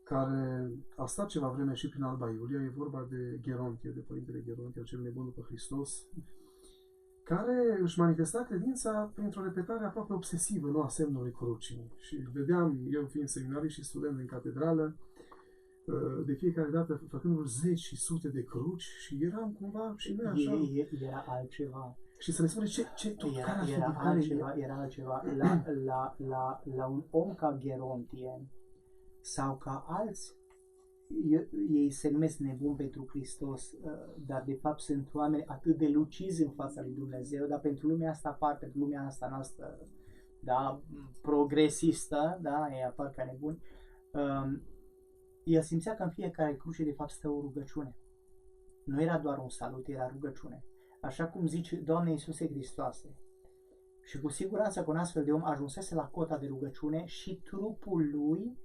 care a stat ceva vreme și prin Alba Iulia, e vorba de Gerontie, de Părintele Gerontie, cel nebun după Hristos, care își manifesta credința printr-o repetare aproape obsesivă, nu a semnului crucii. Și vedeam, eu fiind seminarist și student în catedrală, de fiecare dată făcând zeci și sute de cruci și eram cumva și noi așa.
Era altceva.
Și să ne spune
Era altceva. La un om ca Gerontie sau ca alți, ei se numesc nebuni pentru Hristos, dar de fapt sunt oameni atât de lucizi în fața lui Dumnezeu, dar pentru lumea asta apar, pentru lumea asta noastră, da, progresistă, da, ei apar ca nebuni. El simțea că în fiecare cruce de fapt stă o rugăciune. Nu era doar un salut, era rugăciune. Așa cum zice Doamne Iisuse Hristoase. Și cu siguranță că un astfel de om ajunsese la cota de rugăciune și trupul lui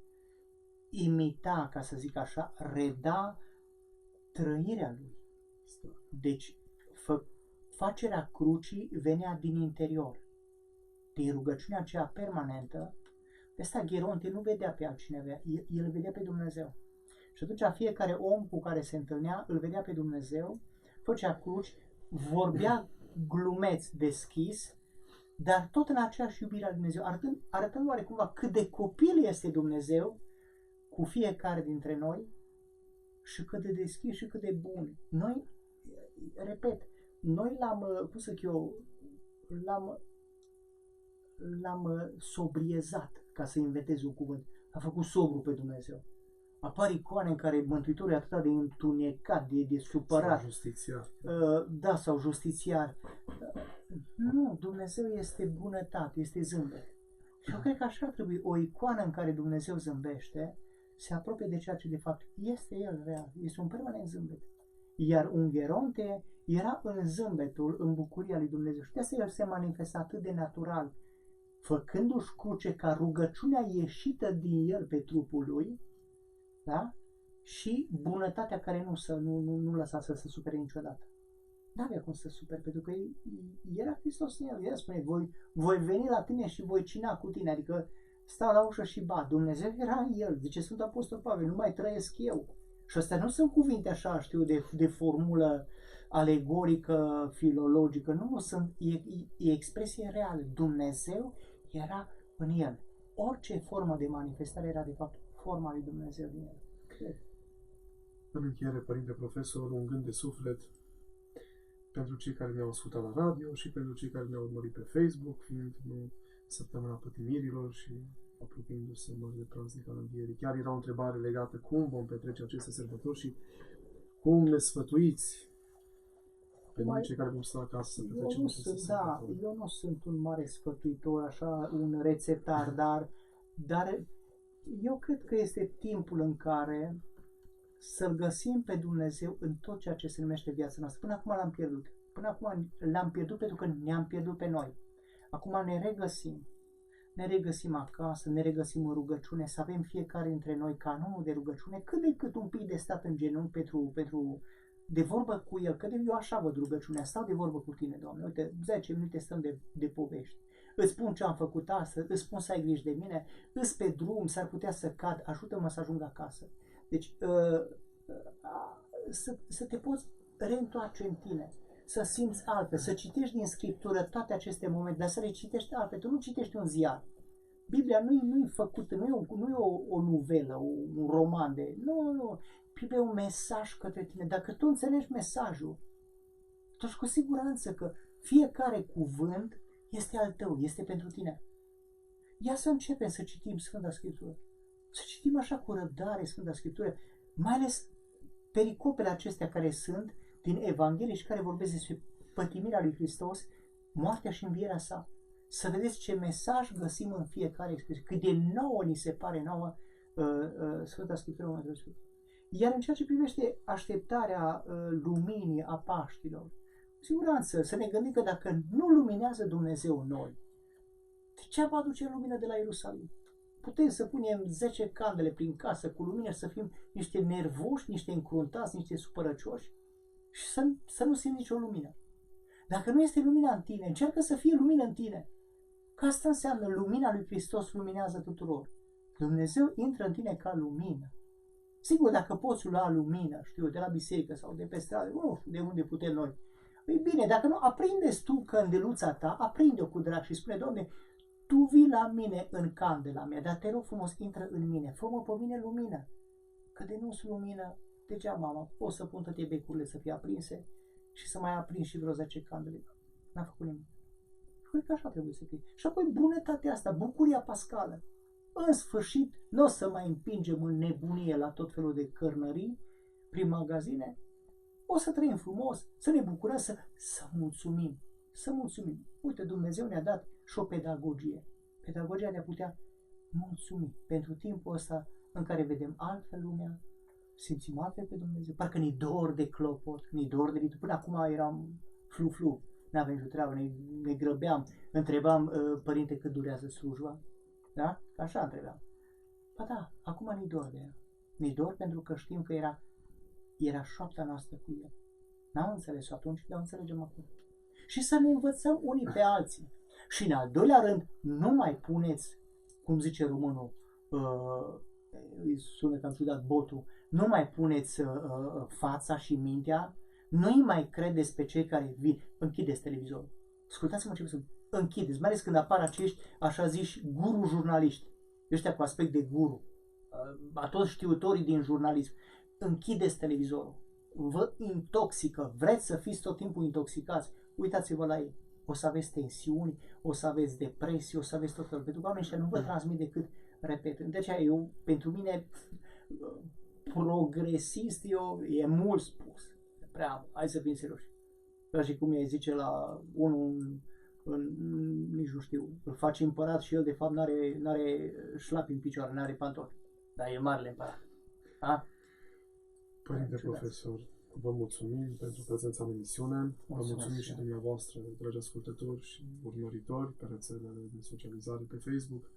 imita, ca să zic așa, reda trăirea lui. Deci, facerea crucii venea din interior. Din rugăciunea aceea permanentă, de asta Gerontie nu vedea pe altcineva, el vedea pe Dumnezeu. Și atunci fiecare om cu care se întâlnea, îl vedea pe Dumnezeu, făcea cruci, vorbea glumeț deschis, dar tot în aceeași iubire a Dumnezeu, arătând oarecumva cât de copil este Dumnezeu cu fiecare dintre noi și cât de deschis și cât de bun. Noi, repet, noi l-am sobriezat, ca să inventez un cuvânt. A făcut sobru pe Dumnezeu. Apar icoane în care Mântuitorul e atât de întunecat, de supărat.
Sau justițiar.
Da, sau justițiar. Nu, Dumnezeu este bunătate, este zâmbet. Și eu cred că așa ar trebui. O icoană în care Dumnezeu zâmbește se apropie de ceea ce de fapt este El real. Este un permanent zâmbet. Iar un Gerontie era în zâmbetul, în bucuria lui Dumnezeu. Și de asta El se manifesta atât de natural, făcându-și cruce ca rugăciunea ieșită din El pe trupul lui, da? Și bunătatea care nu lăsa să se supere niciodată. N-avea cum să supere, pentru că era Hristos în el. El spune, voi veni la tine și voi cina cu tine. Adică stau la ușă și bat. Dumnezeu era în el. Zice Sfântul Apostol Pavel, nu mai trăiesc eu. Și astea nu sunt cuvinte așa, știu, de formulă alegorică, filologică. Nu, e expresie reală. Dumnezeu era în el. Orice formă de manifestare era, de fapt, forma lui Dumnezeu din el. Cred.
În încheiere, Părinte Profesor, un gând de suflet pentru cei care ne-au ascultat la radio și pentru cei care ne-au urmărit pe Facebook, fiind săptămâna pătimirilor și apropiindu-se Marele Praznic al Învierii. Chiar era o întrebare legată cum vom petrece aceste sărbători și cum ne sfătuiți pe noi cei care vom sta acasă să petrecem aceste sărbători.
Eu nu sunt un mare sfătuitor, așa, un rețetar, dar eu cred că este timpul în care să-L găsim pe Dumnezeu în tot ceea ce se numește viața noastră. Până acum l-am pierdut. Până acum l-am pierdut pentru că ne-am pierdut pe noi. Acum ne regăsim. Ne regăsim acasă, ne regăsim în rugăciune, să avem fiecare dintre noi canonul de rugăciune, cât de cât un pic de stat în genunchi pentru de vorbă cu El, că eu așa văd rugăciunea, stau de vorbă cu Tine, Doamne, uite, 10 minute stăm de povești. Îți spun ce am făcut astăzi, îți spun să ai grijă de mine, îți pe drum, s-ar putea să cad, ajută-mă să ajung acasă. Deci, să te poți reîntoarce în tine, să simți altfel, să citești din Scriptură toate aceste momente, dar să le citești altfel. Tu nu citești un ziar. Biblia nu e făcută, nu e o novelă, un roman de... Nu. Biblia e un mesaj către tine. Dacă tu înțelegi mesajul, atunci cu siguranță că fiecare cuvânt este al tău, este pentru tine. Ia să începem să citim Sfânta Scriptură. Să citim așa cu răbdare Sfânta Scriptură, mai ales pericopele acestea care sunt din Evanghelie și care vorbesc despre pătimirea lui Hristos, moartea și învierea sa. Să vedeți ce mesaj găsim în fiecare expresie, cât de nouă ni se pare nouă Sfânta Scriptură. Iar în ceea ce privește așteptarea luminii a Paștilor, cu siguranță să ne gândim că dacă nu luminează Dumnezeu noi, degeaba aduce lumină de la Ierusalim. Putem să punem 10 candele prin casă cu lumină, să fim niște nervoși, niște încruntați, niște supărăcioși și să nu simt nicio lumină. Dacă nu este lumina în tine, încearcă să fie lumină în tine. Că asta înseamnă lumina lui Hristos luminează tuturor. Dumnezeu intră în tine ca lumină. Sigur, dacă poți lua lumină, știu, de la biserică sau de pe stradă, nu știu de unde putem noi. Păi bine, dacă nu, aprinde-ți tu candeluța ta, aprinde-o cu drag și spune, Doamne, Tu vii la mine în candela mea, dar te rog frumos, intră în mine, fă-mă pe mine lumină. Că de nu-s lumină, degeaba, mama, pot să pun toate becurile să fie aprinse și să mai aprind și vreo 10 candele. N-a făcut nimic. Cred că așa trebuie să fie. Și apoi bunătatea asta, bucuria pascală. În sfârșit, nu o să mai împingem în nebunie la tot felul de cărnării prin magazine. O să trăim frumos, să ne bucurăm, să mulțumim. Să mulțumim. Uite, Dumnezeu ne-a dat și o pedagogie. Pedagogia de a putea mulțumi pentru timpul ăsta în care vedem altfel lumea, simțim altfel pe Dumnezeu. Parcă ne dor de clopot, ne dor de liturgie. Până acum eram flu-flu, n-aveam nicio treabă, ne grăbeam, întrebam, părinte, cât durează slujba? Da? Așa întrebam. Ba da, acum ne dor de el. Ne dor pentru că știm că era șoapta noastră cu el. N-am înțeles-o atunci, dar o înțelegem acum. Și să ne învățăm unii pe alții. Și în al doilea rând, nu mai puneți, cum zice românul, îi sună cam ciudat botul, nu mai puneți fața și mintea, nu-i mai credeți pe cei care vin. Închideți televizorul. Ascultați-mă ce vă spun. Închideți, mai ales când apar acești, așa ziși, guru jurnaliști. Ăștia cu aspect de guru. A toți știutorii din jurnalism. Închideți televizorul. Vă intoxică. Vreți să fiți tot timpul intoxicați. Uitați-vă la ei. O să aveți tensiuni, o să aveți depresii, o să aveți tot felul. Pentru că oamenii ăștia nu vă transmit decât, repet. Deci eu, pentru mine, progresist, e mult spus. Prea, hai să fim serioși. Ca și cum îi zice la unul, nici nu știu, îl face împărat și el de fapt n-are șlapi în picioare, n-are pantofi. Dar e marele împărat.
Părinte Profesor, vă mulțumim pentru prezența în emisiune. Vă mulțumim și dumneavoastră, dragi ascultători și urmăritori pe rețelele de socializare pe Facebook.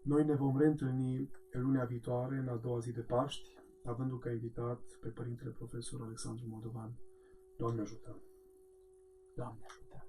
Noi ne vom reîntâlni lunea viitoare, în a doua zi de Paști, avându ca invitat pe Părintele Profesor Alexandru Moldovan. Doamne ajută!
Doamne ajută!